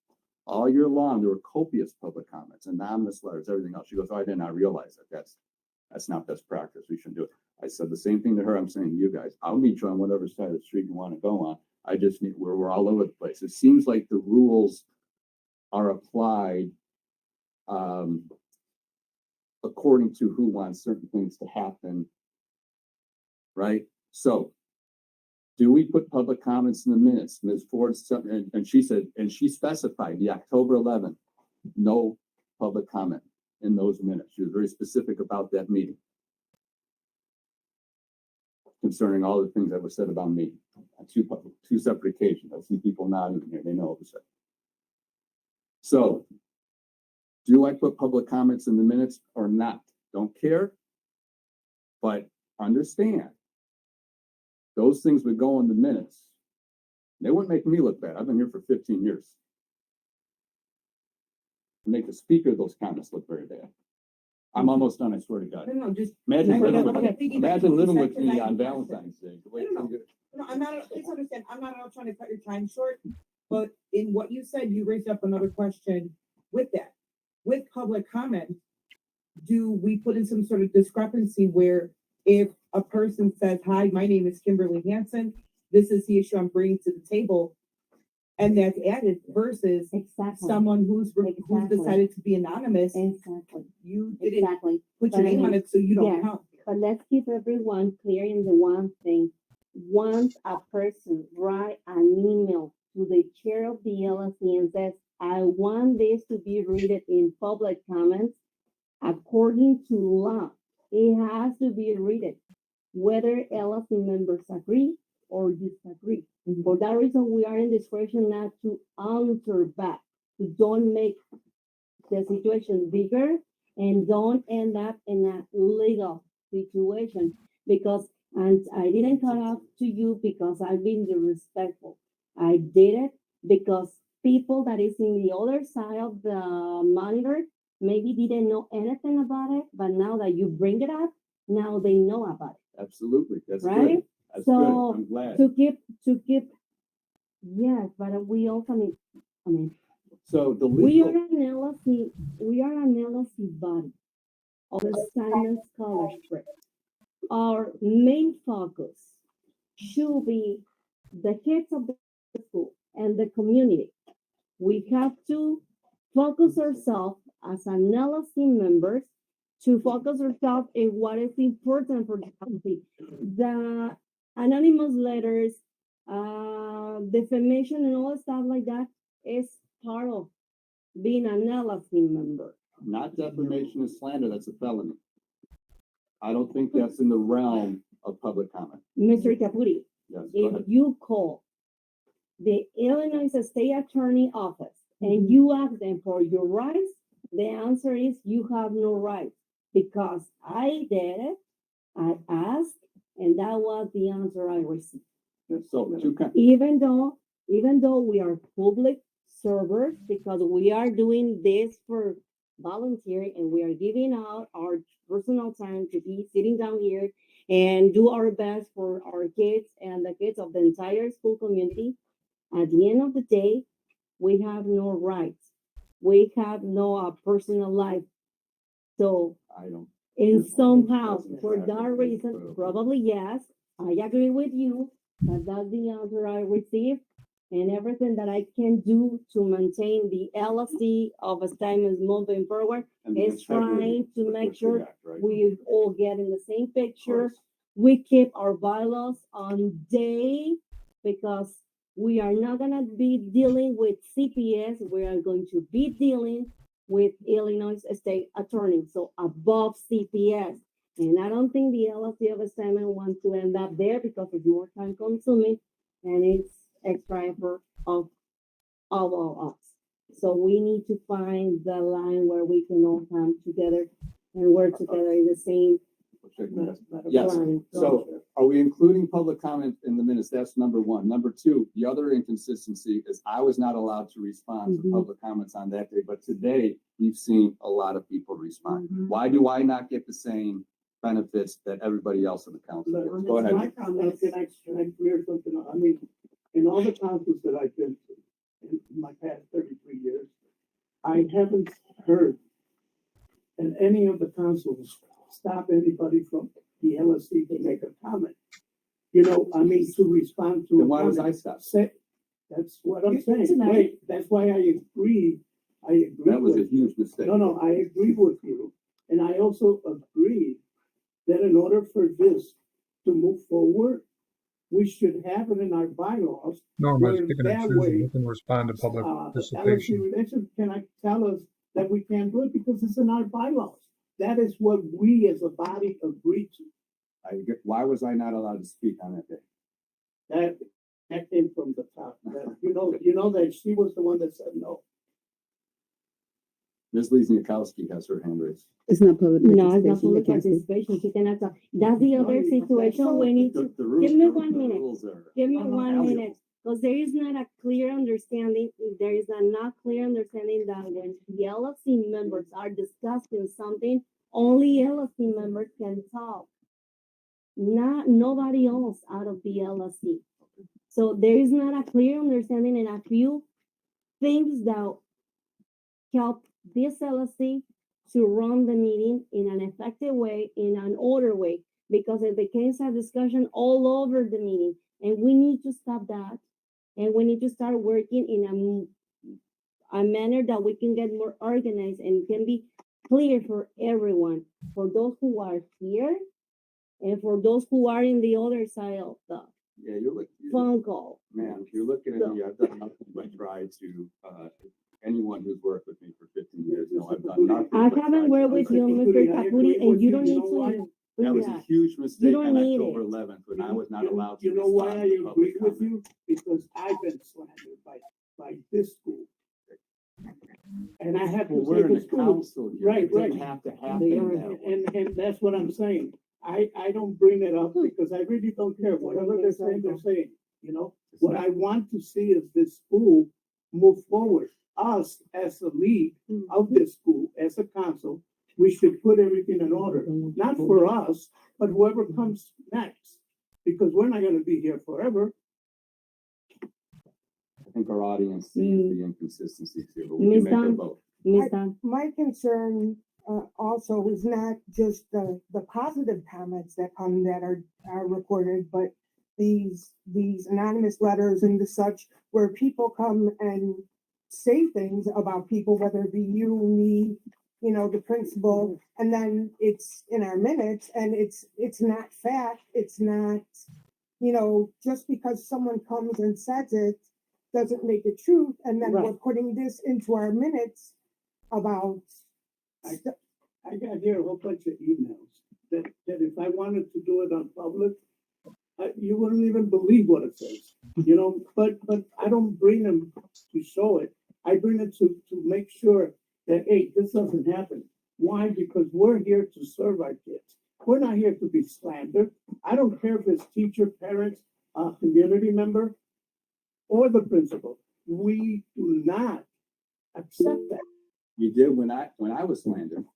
all year long, there were copious public comments, anonymous letters, everything else. She goes, oh, I did not realize that. That's not best practice. We shouldn't do it. I said the same thing to her. I'm saying to you guys, I'll meet you on whatever side of the street you want to go on. I just need, we're all over the place. It seems like the rules are applied, according to who wants certain things to happen. Right? So do we put public comments in the minutes? Ms. Ford, and she said, and she specified the October 11th, no public comment in those minutes. She was very specific about that meeting concerning all the things that were said about me on 2 separate occasions. I see people nodding here. They know what to say. So do I put public comments in the minutes or not? Don't care, but understand those things would go in the minutes. They wouldn't make me look bad. I've been here for 15 years. Make the speaker of those comments look very bad. I'm almost done, I swear to God. No, just. Imagine living with, Okay. imagine living with me on Valentine's Day. Wait, No, no, I'm not, please understand, I'm not out trying to cut your time short, but in what you said, you raised up another question with that. With public comment, do we put in some sort of discrepancy where if a person says, hi, my name is Kimberly Hansen, this is the issue I'm bringing to the table, and that's added versus exactly. someone who's Exactly. decided to be anonymous, Exactly. you didn't Exactly. put your But I name on mean, it, so you don't yeah. count. But let's keep everyone clear in the one thing. Once a person write an email to the chair of the LSC and says, I want this to be read in public comments, according to law, it has to be read, whether LSC members agree or disagree. For that reason, we are in discretion not to answer back, to don't make the situation bigger and don't end up in a legal situation. Because, and I didn't cut off to you because I've been disrespectful. I did it because people that is in the other side of the monitor maybe didn't know anything about it, but now that you bring it up, now they know about it. Absolutely, that's Right? good. That's So, good. I'm glad. To keep, yes, but we also need, I mean, So the we are legal, an LSC body of the Simon Scholarship. Our main focus should be the kids of the school and the community. We have to focus ourselves as an LSC members to focus ourselves in what is important for the community. The anonymous letters defamation and all stuff like that is part of being an LLC member. Not defamation and slander, that's a felony. I don't think that's in the realm of public comment. Mr. Caputi, Yes, go if ahead. you call the Illinois State Attorney Office and you ask them for your rights, the answer is you have no rights because I did it, I asked, and that was the answer I received. So, Even though we are public servers, because we are doing this for volunteer and we are giving out our personal time to be sitting down here and do our best for our kids and the kids of the entire school community, at the end of the day, we have no rights. We have no personal life. So, I don't. and somehow, for that reason, probably yes, I agree with you that that's the answer I received, and everything that I can do to maintain the LLC of assignments moving forward And the is integrity trying to with make which we sure act, right? we all get in the same Of picture. course. We keep our bylaws on day because we are not gonna be dealing with CPS. We are going to be dealing with Illinois State Attorney, so above CPS. And I don't think the LLC of assignment wants to end up there because it's more time consuming and it's extra effort of all of us. So we need to find the line where we can all come together and work together in the same Yes, line. so are we including public comment in the minutes? That's number one. Number two, the other inconsistency is I was not allowed to respond to Mhm. public comments on that day, but today we've seen a lot of people respond. Mhm. Why do I not get the same benefits that everybody else in the council gets? Go My ahead. comment, can I clear something up? I mean, in all the councils that I've been to in my past 33 years, I haven't heard in any of the councils stop anybody from the LSC to make a comment. You know, I mean, to respond to. Then a why was I comment. stopped? That's what I'm You saying. tonight. Wait, that's why I agree. That was a with- huge mistake. No, I agree with you. And I also agree that in order for this to move forward, we should have it in our bylaws. Norma is where picking and that choosing. way, You can respond to public LSC participation. relations cannot tell us that we can't do it because it's in our bylaws. That is what we as a body agreed to. Why was I not allowed to speak on that day? That came from the top. You know that she was the one that said no. Ms. Lizniakowski has her hand raised. It's not public No, it's not participation. public They can't speak. participation. She cannot talk. That's the other situation we need to, The rules- give me 1 the minute. rules are give me 1 malleable. minute. Because there is not a clear understanding, if there is a not clear understanding that when the LLC members are discussing something, only LLC members can talk. Not, nobody else out of the LLC. So there is not a clear understanding and a few things that help this LLC to run the meeting in an effective way, in an order way, because it becomes a discussion all over the meeting, and we need to stop that. And we need to start working in a manner that we can get more organized and can be clear for everyone, for those who are here and for those who are in the other side of the Yeah, you're looking. phone call. Man, if you're looking at me, I've done nothing but try to, anyone who's worked with me for 15 years, know I've done nothing. I but haven't try worked to- with you, Mr. I Caputi, agree and with you you. don't You need know why? to. That do was a that. huge mistake don't on need October it. 11th when I was not allowed to. You know why I respond to agree public with comment. you? Because I've been slandered by this school. And I have to Well, say we're in the the school. council here. Right, It didn't right. have to happen that way. And that's what I'm saying. I don't bring it up because I really don't care. Whatever they're saying, you know? What I want to see is this school move forward. Us as a lead of this school, as a council, we should put everything in order. Not for us, but whoever comes next. Because we're not gonna be here forever. I think our audience sees the inconsistencies here, but we Ms. can make a Dunn? vote. Ms. Dunn? My concern also is not just the positive comments that come that are recorded, but these anonymous letters and the such where people come and say things about people, whether it be you, me, you know, the principal, and then it's in our minutes and it's not fact, it's not just because someone comes and says it doesn't make it truth, and then we're Right. putting this into our minutes about. I got here a whole bunch of emails that if I wanted to do it on public, you wouldn't even believe what it says, but I don't bring them to show it. I bring it to make sure that, hey, this doesn't happen. Why? Because we're here to serve our kids. We're not here to be slandered. I don't care if it's teacher, parents, community member, or the principal. We do not accept that. We did when I was slandered.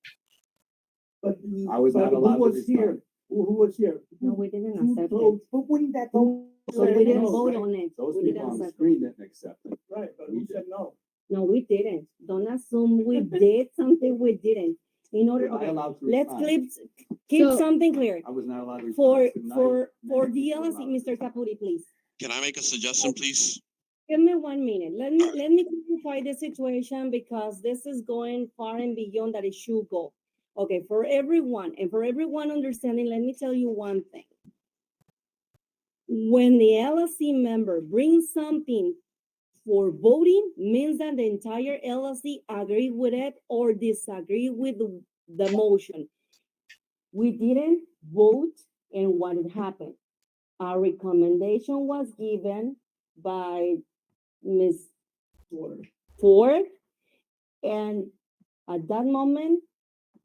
But I was not but allowed to who was respond. here? Who was here? No, we didn't Who accept it. told- But wouldn't that go? So we didn't No, vote right. on it. Those We people didn't on the accept it. screen didn't accept it. Right, but who said no? No, we didn't. Don't assume we did something we didn't. In order, Was I okay, allowed to let's respond? keep So- something clear. I was not allowed to For, respond. Tonight, for many the people were LSC, allowed to Mr. respond. Caputi, please. Can I make a suggestion, please? Give me 1 minute. Let me clarify the situation because this is going far and beyond that it should go. Okay, for everyone understanding, let me tell you one thing. When the LSC member brings something for voting, means that the entire LSC agree with it or disagree with the motion. We didn't vote, and what had happened? A recommendation was given by Ms. Ford, and at that moment,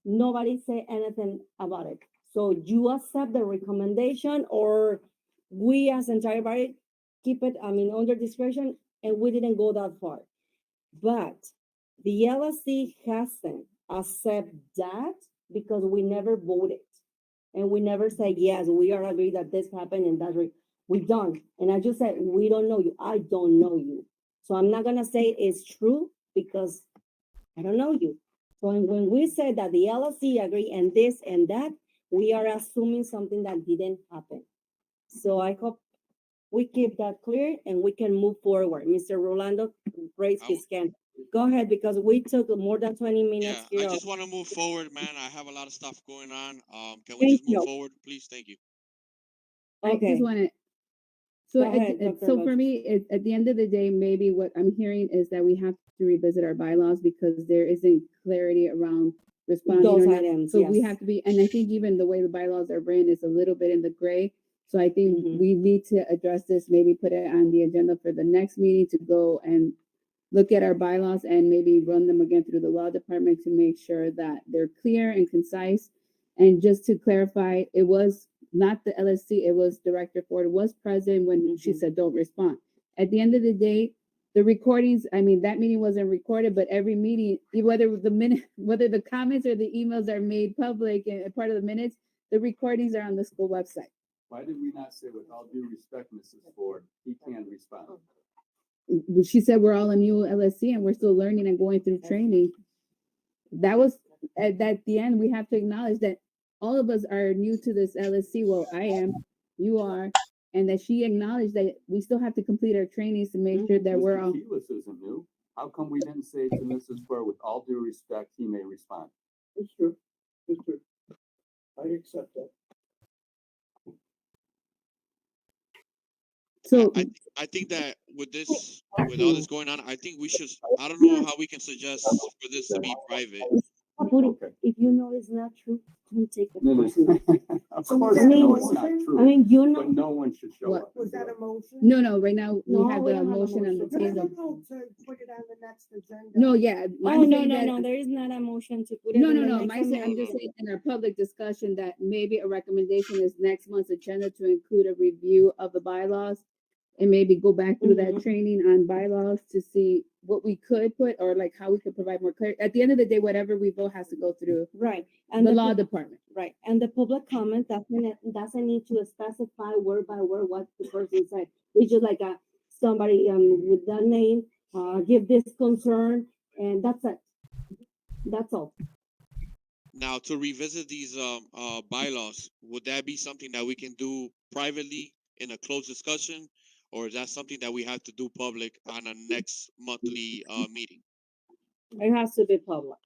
nobody said anything about it. So you accept the recommendation, or we as entire body keep it, under discretion, and we didn't go that far. But the LSC hasn't accept that because we never voted. And we never said, yes, we are agree that this happened and that's right. We don't. And I just said, we don't know you. I don't know you. So I'm not gonna say it's true because I don't know you. So when we said that the LLC agree and this and that, we are assuming something that didn't happen. So I hope we keep that clear and we can move forward. Mr. Rolando raised his hand. Go ahead, because we took more than 20 minutes Yeah, here. I just want to move forward, man. I have a lot of stuff going on. Can we Thank just move you. forward, please? Thank you. I Okay. just want to. So, Go ahead, Dr. so Lopez. for me, at the end of the day, maybe what I'm hearing is that we have to revisit our bylaws because there isn't clarity around responding Those or not. items, So we yes. have to be, and I think even the way the bylaws are written is a little bit in the gray. So I think Mhm. we need to address this, maybe put it on the agenda for the next meeting to go and look at our bylaws and maybe run them again through the law department to make sure that they're clear and concise. And just to clarify, it was not the LSC, it was Director Ford was present when she Mhm. said, don't respond. At the end of the day, the recordings, I mean, that meeting wasn't recorded, but every meeting, whether the comments or the emails are made public and part of the minutes, the recordings are on the school website. Why did we not say, with all due respect, Mrs. Ford, he can respond? She said we're all a new LSC and we're still learning and going through training. That was at the end, we have to acknowledge that all of us are new to this LSC. Well, I am, you are, and that she acknowledged that we still have to complete our trainings to make sure that we're Mr. all. Keyless isn't new. How come we didn't say to Mrs. Ford, with all due respect, he may respond? It's true. It's true. I accept that. So I think that with all this going on, I think we should. I don't know how we can suggest for this to be private. Okay. If you know it's not true, don't take it No, personally. of So course, was I that a know it's not motion? true. I mean, you But know, no one should show What? up. Was that a motion? no, right now No, we have we the don't have a motion on the motion. table. To put it on the next agenda. No, yeah. oh, I'm no, saying no, that- no, there is not a motion to put it No, in no, the no. next I'm amendment. just saying in our public discussion that maybe a recommendation is next month's agenda to include a review of the bylaws and maybe go back through that Mhm. training on bylaws to see what we could put or like how we could provide more clarity. At the end of the day, whatever we vote has to go through Right, and the the law department. right, and the public comment doesn't need to specify word by word what the person said. It's just like somebody with that name, give this concern, and that's it. That's all. Now, to revisit these bylaws, would that be something that we can do privately in a closed discussion, or is that something that we have to do public on a next monthly meeting? It has to be public.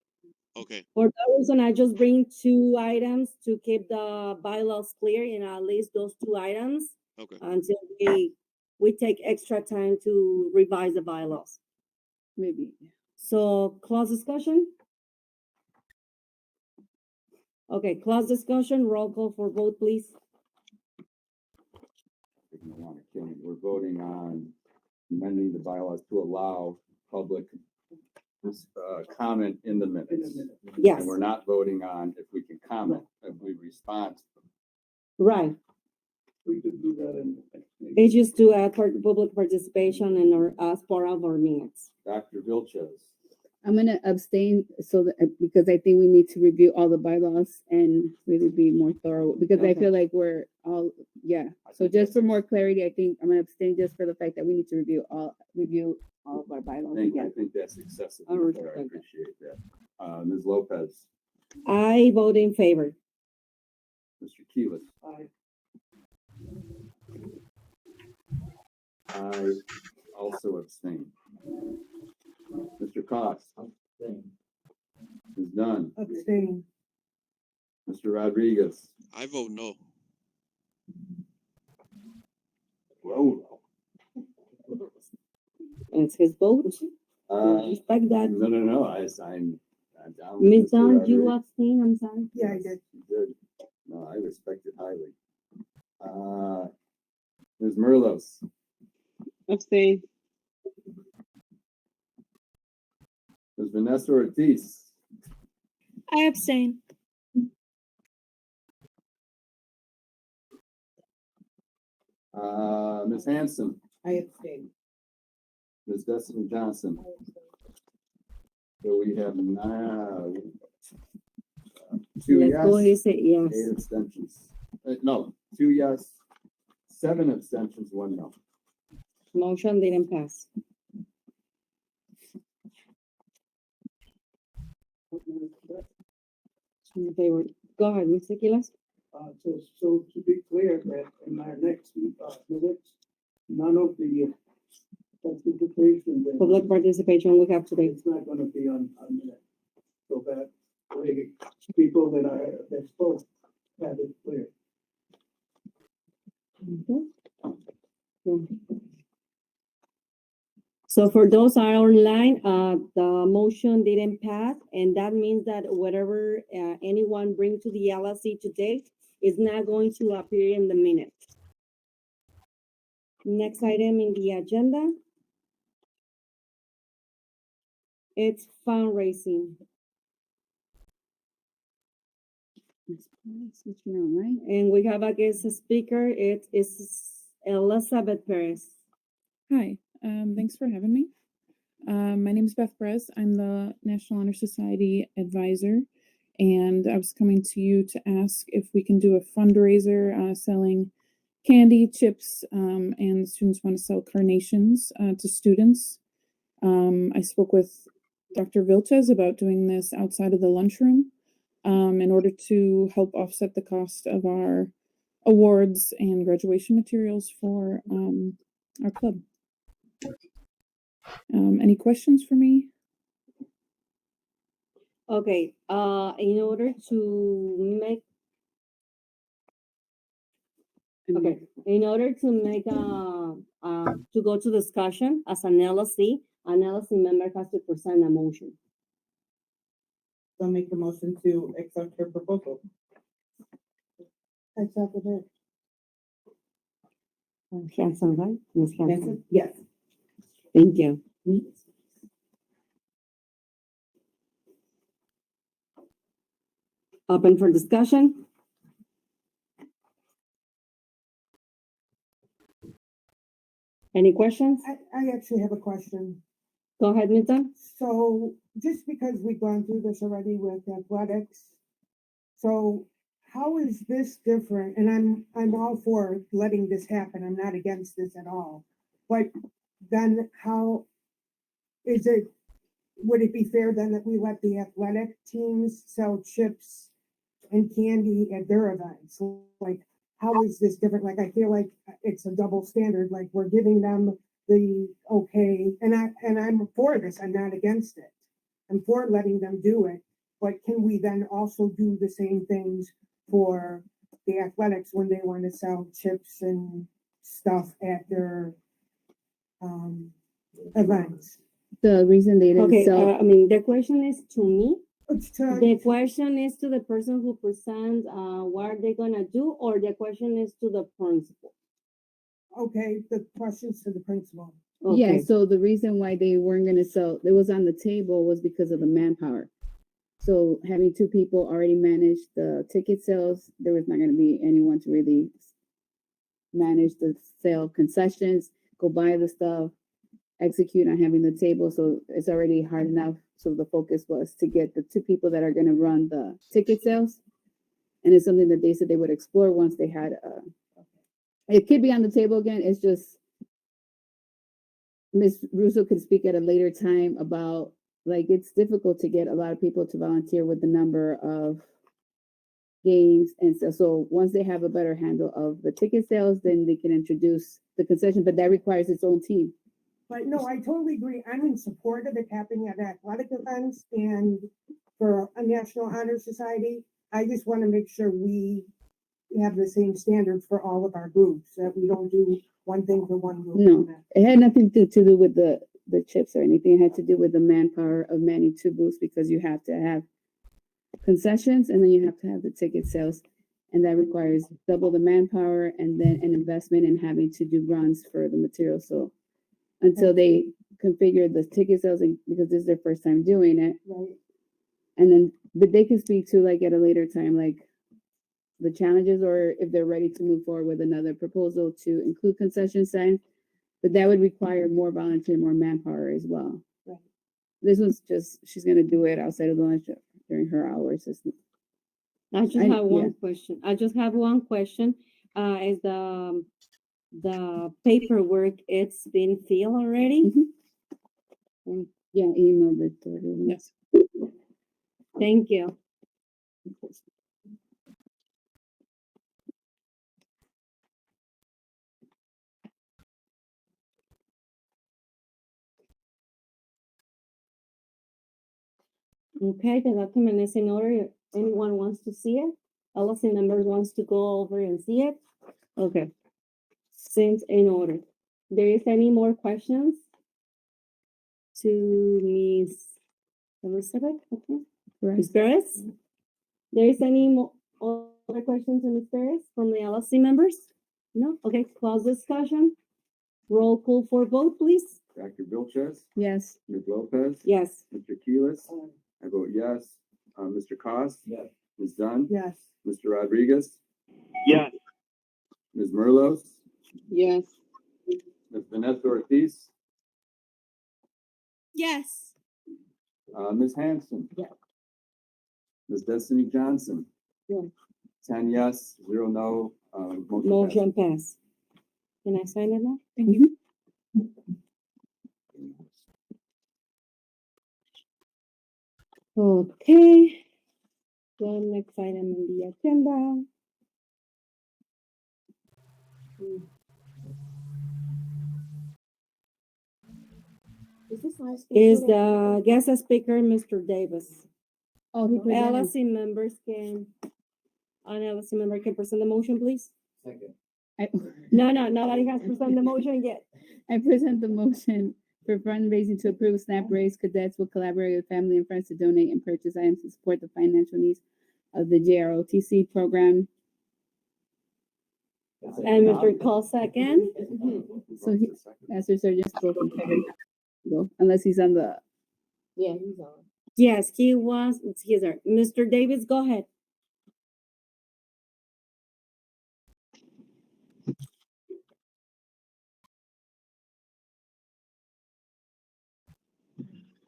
Okay. For that reason, I just bring 2 items to keep the bylaws clear, at least those 2 items. Okay. until we take extra time to revise the bylaws. Maybe. So close discussion? Okay, close discussion, roll call for vote, please. If you want to kill me, we're voting on amending the bylaws to allow public comment in the minutes. Yes, And we're not voting on if we can comment, if we respond. right. We could do that in. the next meeting. It's just to add for public participation and or as part of our minutes. Dr. Vilches, I'm gonna abstain so that, because I think we need to review all the bylaws and really be more thorough, because I Okay. feel like we're all, yeah. So just for more clarity, I think I'm gonna abstain just for the fact that we need to review all of our bylaws I again. think that's excessive. I I respect that. appreciate that. Ms. Lopez, I vote in favor. Mr. Keelis. Aye. I also abstain. Mr. Cox. Ms. Dunn, Abstain. Mr. Rodriguez. I vote no. Whoa. It's his vote. Respect that. No, I'm down. with Ms. Mr. Dunn, you Rodriguez. abstain, I'm sorry. Yeah, I did. You did. No, I respect it highly. Ms. Merlos, Abstain. Ms. Vanessa Ortiz, I abstain. Ms. Hanson, I abstain. Ms. Destiny Johnson. So we have now two Let's go ahead and yes, say yes. 8 abstentions. No, 2 yes, 7 abstentions, 1 no. Motion didn't pass. In favor. Go ahead, Mr. Quiles. So to be clear, that in our next, minutes, none of the participation. that- Public participation we have today. It's not gonna be on minute. So that way, people that spoke have it clear. So for those are online, the motion didn't pass, and that means that whatever anyone bring to the LSC today is not going to appear in the minutes. Next item in the agenda. It's fundraising. Right? And we have a guest speaker. It is Elizabeth Perez. Hi, thanks for having me. My name is Beth Perez. I'm the National Honor Society advisor, and I was coming to you to ask if we can do a fundraiser selling candy, chips, and the students want to sell carnations to students. I spoke with Dr. Vilches about doing this outside of the lunchroom in order to help offset the cost of our awards and graduation materials for our club. Any questions for me? Okay, in order to make Okay, in order to make to go to discussion as an LLC member has to present a motion. So make the motion to accept her proposal. I second it. Hanson, right? Ms. Hanson. Hanson? Yes. Thank you. Open for discussion? Any questions? I actually have a question. Go ahead, Mita. So just because we've gone through this already with athletics, so how is this different? And I'm all for letting this happen. I'm not against this at all. But then how is it, would it be fair then that we let the athletic teams sell chips and candy at their events? Like, how is this different? Like, I feel like it's a double standard, like we're giving them the okay, and I'm for this, I'm not against it. I'm for letting them do it, but can we then also do the same things for the athletics when they want to sell chips and stuff at their, events. The reason they didn't Okay, sell, I mean, the question is to me. It's The question is to the person who presents, what are they gonna do, or the question is to the principal? okay, the questions to the principal. yeah, Okay. so the reason why they weren't gonna sell, it was on the table was because of the manpower. So having two people already manage the ticket sales, there was not gonna be anyone to really manage the sale of concessions, go buy the stuff, execute on having the table. So it's already hard enough. So the focus was to get the two people that are gonna run the ticket sales. And it's something that they said they would explore once they had it could be on the table again. It's just Ms. Russo could speak at a later time about like it's difficult to get a lot of people to volunteer with the number of games and so once they have a better handle of the ticket sales, then they can introduce the concession, but that requires its own team. But no, I totally agree. I'm in support of it happening at athletic events and for a National Honor Society. I just want to make sure we have the same standards for all of our groups, that we don't do one thing for one group. No, it had nothing to do with the chips or anything. It had to do with the manpower of manning two booths because you have to have concessions and then you have to have the ticket sales. And that requires double the manpower and then an investment in having to do runs for the material. So until they configure the ticket sales, because this is their first time doing it. Right. And then, but they can speak to like at a later time, like the challenges or if they're ready to move forward with another proposal to include concession signs. But that would require more volunteer, more manpower as well. Right. This was just, she's gonna do it outside of the lunch during her hours. I just have one question. I just have one question. Is the paperwork, it's been filled already? Yeah, emailed it to her. Yes. Thank you. Okay, the document is in order. If anyone wants to see it? LSC members wants to go over and see it? Okay. Since in order. There is any more questions? To Ms. Elizabeth, okay. Ms. Perez? There is any more other questions to Ms. Perez from the LSC members? No? Okay, close discussion. Roll call for vote, please. Dr. Vilches, Yes. Ms. Lopez, Yes. Mr. Keelis, I vote yes. Mr. Cost? Yes. Ms. Dunn? Yes. Mr. Rodriguez? Yes. Ms. Merlos? Yes. Ms. Vanessa Ortiz? Yes. Ms. Hanson? Yes. Ms. Destiny Johnson? Yes. 10 yes, 0 no, motion passes. Motion pass. Can I sign it now? Thank you. Okay. The next item on the agenda. Is the guest speaker, Mr. Davis. Oh, he presented. LSC members can, an LSC member can present the motion, please? Second. No, nobody has presented the motion yet. I present the motion for fundraising to approve SNAP raise. Cadets will collaborate with family and friends to donate and purchase items to support the financial needs of the JROTC program. And Mr. Cole second. So he, Master Surgeon spoken. Go, unless he's on the. Yeah, he's on. Yes, he was, he's there. Mr. Davis, go ahead.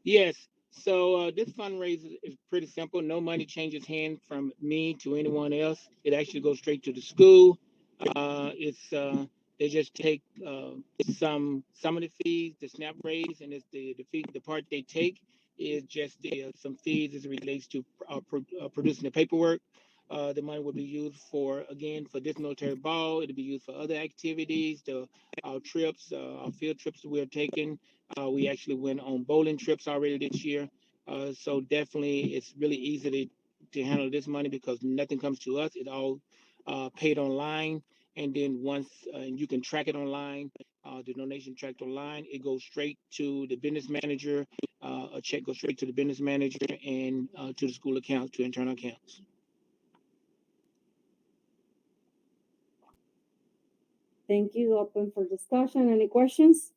Yes. So this fundraiser is pretty simple. No money changes hands from me to anyone else. It actually goes straight to the school. They just take some of the fees, the SNAP raise, and it's the fee. The part they take is just some fees as it relates to producing the paperwork. The money will be used for this military ball. It'll be used for other activities, our trips, our field trips that we're taking. We actually went on bowling trips already this year. So definitely it's really easy to handle this money because nothing comes to us. It's all paid online. And then once, and you can track it online, the donation tracked online, it goes straight to the business manager. A check goes straight to the business manager and to the school account, to internal accounts. Thank you. Open for discussion. Any questions?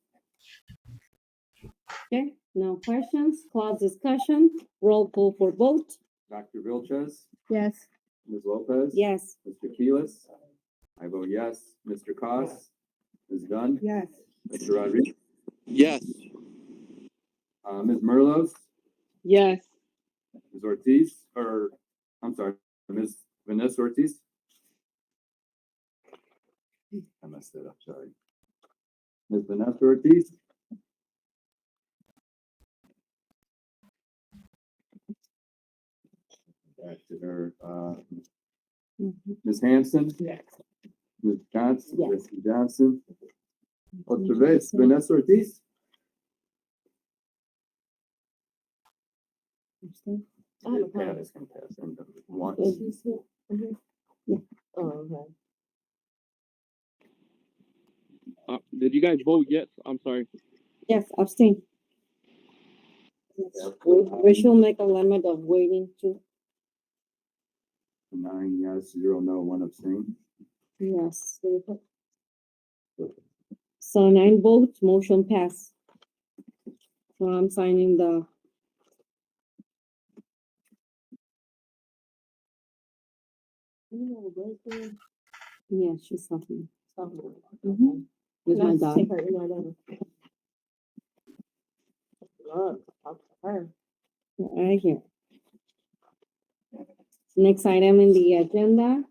Okay, no questions. Close discussion. Roll call for vote. Dr. Vilches, Yes. Ms. Lopez. Yes. Mr. Keelis. I vote yes. Mr. Cos. Ms. Dunn. Yes. Mr. Rodriguez. Yes. Ms. Merlos. Yes. Ms. Ortiz, or, I'm sorry, Ms. Vanessa Ortiz. I messed it up, sorry. Ms. Vanessa Ortiz. Back to her, Ms. Hanson. Yes. Ms. Johnson. Yes. Mr. Johnson. Otra vez, Vanessa Ortiz. I have a Pat comment. is gonna pass them once. Oh, okay. Did you guys vote yes? I'm sorry. Yes, abstain. We should make a limit of waiting too. 9 yes, 0 no, 1 abstain. Yes. So 9 votes, motion pass. So I'm signing the. Yeah, she's talking. Mhm. With my dog. Right here. Next item in the agenda,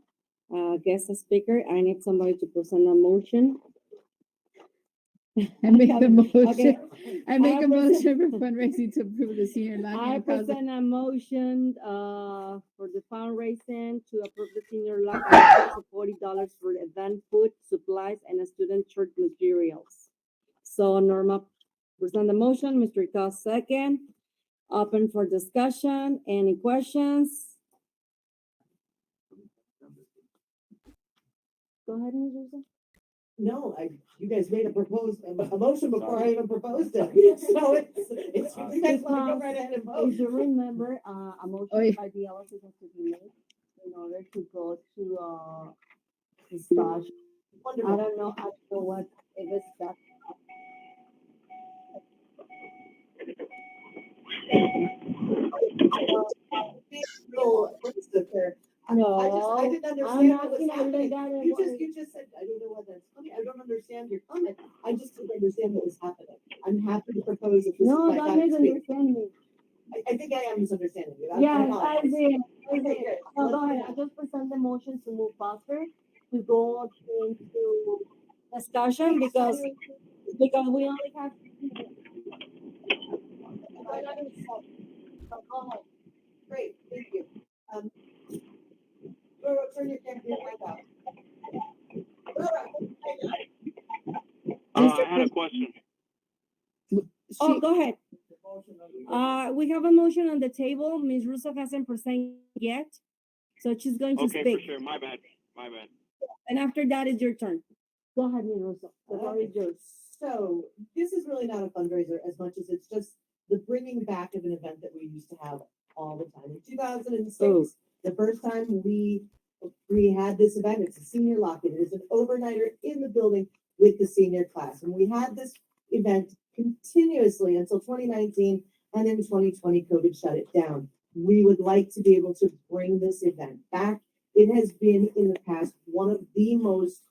guest speaker. I need somebody to present a motion. I make the motion. Okay. I make I a present- motion for fundraising to approve the senior I locking deposit. present a motion, for the fundraising to approve the senior lock deposit of $40 for event food, supplies, and student church materials. So Norma present the motion, Mr. Cal second. Open for discussion. Any questions? Go ahead, Ms. Rosa. No, you guys made a motion before I even proposed it. So it's, you guys want to go right ahead and vote. If you remember, a motion Oy. by the LSC has to be made in order to go to, discussion. I Wonderful. don't know what, if it's that. No, what's the fair? I didn't understand what was happening. You just said, I don't know what that's funny. I don't understand your comment. I just didn't understand what was happening. I'm happy to propose if this is No, my that time to doesn't speak. understand me. I think I am misunderstanding you. Yeah, I apologize. did. Okay, good. No, go Let's- ahead. I just present the motion to move faster, to go into discussion because we only have. So go ahead. Great, thank you. Turn your mic off. I had a question. Oh, go ahead. We have a motion on the table. Ms. Russo hasn't presented yet, so she's going to Okay, for speak. sure. My bad. My bad. And after that is your turn. Go ahead, Ms. Russo. The floor is yours. So this is really not a fundraiser as much as it's just the bringing back of an event that we used to have all the time. In 2006, Oh. the first time we had this event, it's a senior lock-in. It is an overnighter in the building with the senior class. And we had this event continuously until 2019, and in 2020, COVID shut it down. We would like to be able to bring this event back. It has been in the past one of the most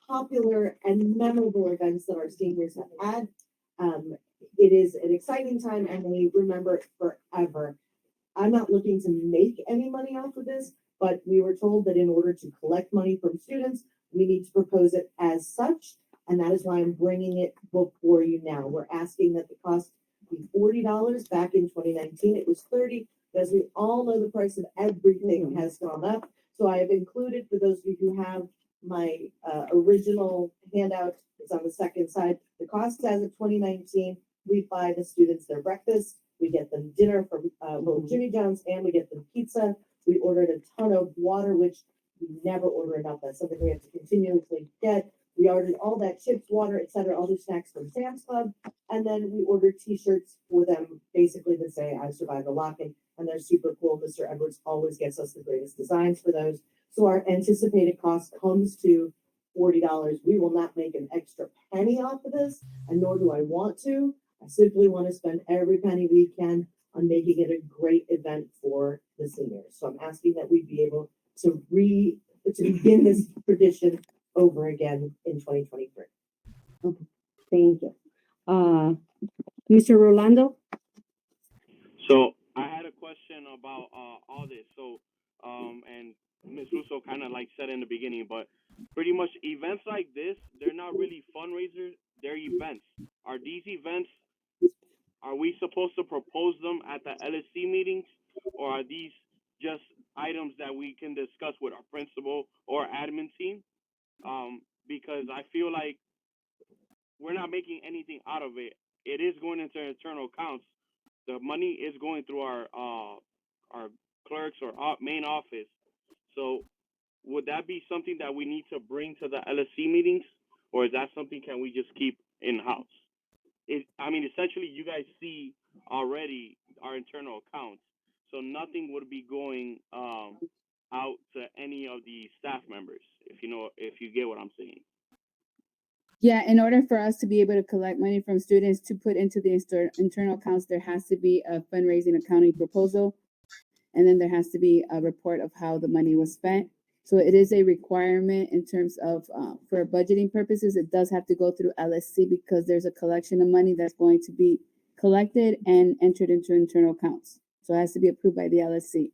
popular and memorable events that our seniors have had. It is an exciting time and they remember it forever. I'm not looking to make any money off of this, but we were told that in order to collect money from students, we need to propose it as such. And that is why I'm bringing it before you now. We're asking that the cost be $40. Back in 2019, it was $30. As we all know, the price of everything has gone up. So I have included, for those of you who have my original handout, it's on the second side. The cost as of 2019, we buy the students their breakfast. We get them dinner from Jimmy John's and we get them pizza. We ordered a ton of water, which We never order enough. That's something we have to continuously get. We ordered all that chips, water, etc., all the snacks from Sam's Club. And then we ordered t-shirts for them basically that say I survived the lock-in, and they're super cool. Mr. Edwards always gets us the greatest designs for those. So our anticipated cost comes to $40. We will not make an extra penny off of this, and nor do I want to. I simply want to spend every penny we can on making it a great event for the seniors. So I'm asking that we be able to begin this tradition over again in 2023. Thank you. Mr. Rolando? So I had a question about all this. So and Ms. Russo kind of like said in the beginning, but pretty much events like this, they're not really fundraisers, they're events. Are these events, are we supposed to propose them at the LSC meetings, or are these just items that we can discuss with our principal or admin team? Because I feel like we're not making anything out of it. It is going into internal accounts. The money is going through our clerks or main office. So would that be something that we need to bring to the LSC meetings, or is that something can we just keep in house? I mean, essentially, you guys see already our internal accounts, so nothing would be going out to any of the staff members, if you get what I'm saying. Yeah, in order for us to be able to collect money from students to put into the internal accounts, there has to be a fundraising accounting proposal, and then there has to be a report of how the money was spent. So it is a requirement in terms of, for budgeting purposes, it does have to go through LSC because there's a collection of money that's going to be collected and entered into internal accounts. So it has to be approved by the LSC.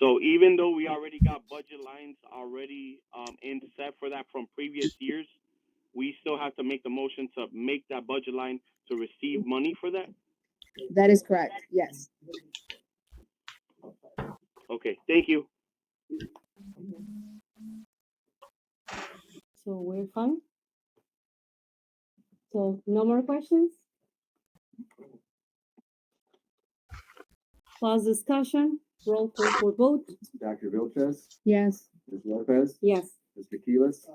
So even though we already got budget lines already in set for that from previous years, we still have to make the motion to make that budget line to receive money for that? That is correct, yes. Okay, thank you. So we're fine? So no more questions? Close discussion, roll call for vote. Dr. Vilches, Yes. Ms. Lopez, Yes. Mr. Keelis,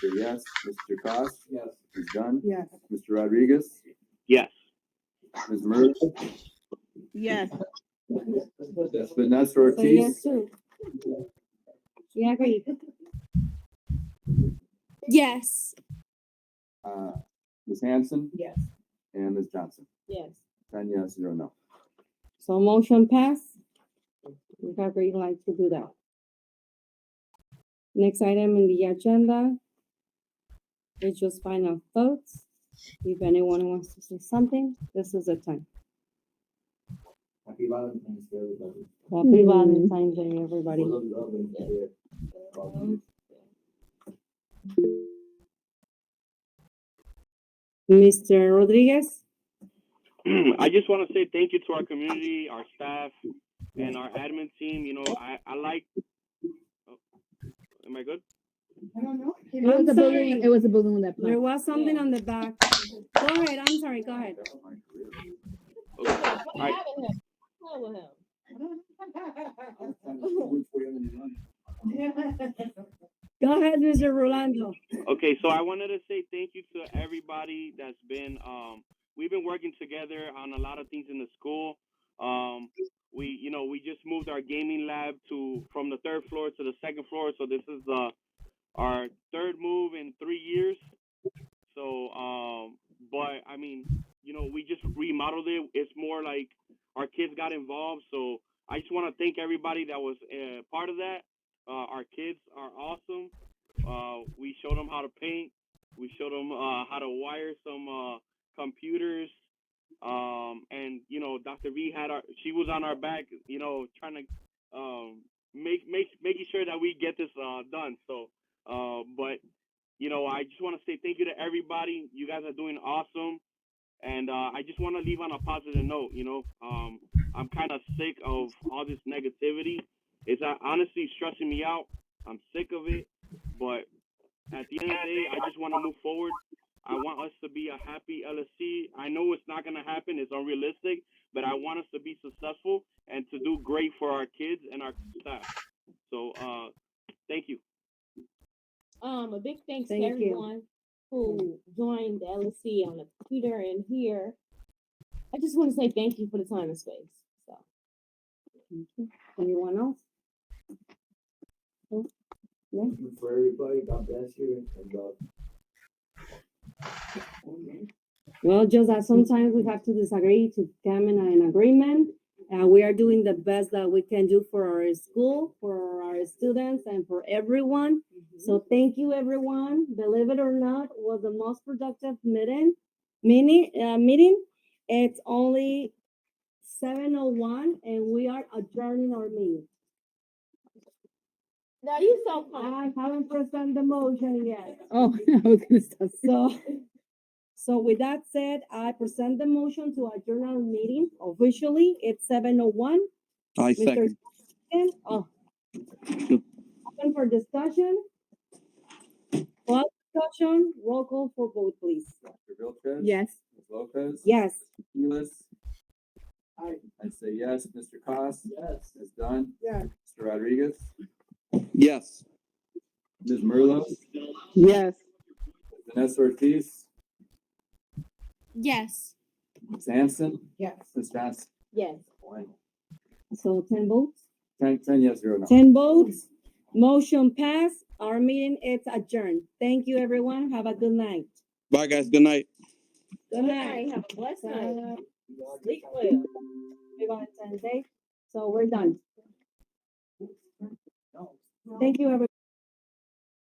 Mr. Yes, Mr. Cost, Yes. Ms. Dunn, Yes. Mr. Rodriguez, Yes. Ms. Murray, Yes. Ms. Vanessa So yes, Ortiz, too. Yeah, agree. Yes. Ms. Hanson, Yes. and Ms. Johnson. Yes. 10 yes, 0 no. So motion pass. We have green light to do that. Next item in the agenda is just final thoughts. If anyone wants to say something, this is the time. Happy Valentine's Day, everybody. Happy Valentine's Day, everybody. Mr. Rodriguez? I just want to say thank you to our community, our staff, and our admin team. You know, I like. Oh, am I good? I don't know. It was a balloon. It was a balloon that There popped. was something on the back. Go ahead, I'm sorry, go ahead. Okay. All right. Go ahead, Mr. Rolando. Okay, so I wanted to say thank you to everybody that's been we've been working together on a lot of things in the school. We just moved our gaming lab from the 3rd floor to the 2nd floor, so this is our 3rd move in 3 years. So but I mean, we just remodeled it. It's more like our kids got involved, so I just want to thank everybody that was part of that. Our kids are awesome. We showed them how to paint. We showed them how to wire some computers. And Dr. V she was on our back, trying to making sure that we get this done. So, but I just want to say thank you to everybody. You guys are doing awesome. And I just want to leave on a positive note. I'm kind of sick of all this negativity. It's honestly stressing me out. I'm sick of it. But at the end of the day, I just want to move forward. I want us to be a happy LSC. I know it's not going to happen. It's unrealistic. But I want us to be successful and to do great for our kids and our staff. So, thank you. A big thanks Thank to you. everyone who joined the LSC on the computer and here. I just want to say thank you for the time and space. So, Anyone else? Thank you for everybody. God bless you. Well, just that sometimes we have to disagree to come in an agreement. We are doing the best that we can do for our school, for our students, and for everyone. So thank you, everyone. Believe it or not, it was the most productive meeting. It's only 7:01, and we are adjourning our meeting. now you so I haven't presented the motion yet. Oh, I was gonna stop. So with that said, I present the motion to adjourn our meeting officially. It's 7:01. I Mr. second. Second, open for discussion. Close discussion, roll call for vote, please. Dr. Vilches? Yes. Ms. Lopez? Yes. Keelis? I say yes. Mr. Cost? Yes. Ms. Dunn? Yeah. Mr. Rodriguez? Yes. Ms. Merlos? Yes. Vanessa Ortiz? Yes. Ms. Hanson? Yes. Ms. Johnson? Yes. So 10 votes? 10 yes, 0 no. 10 votes. Motion passed. Our meeting is adjourned. Thank you, everyone. Have a good night. Bye, guys. Good night. Good night. Have a blessed night. Sleep well. Valentine's Day. So we're done. Thank you, everyone.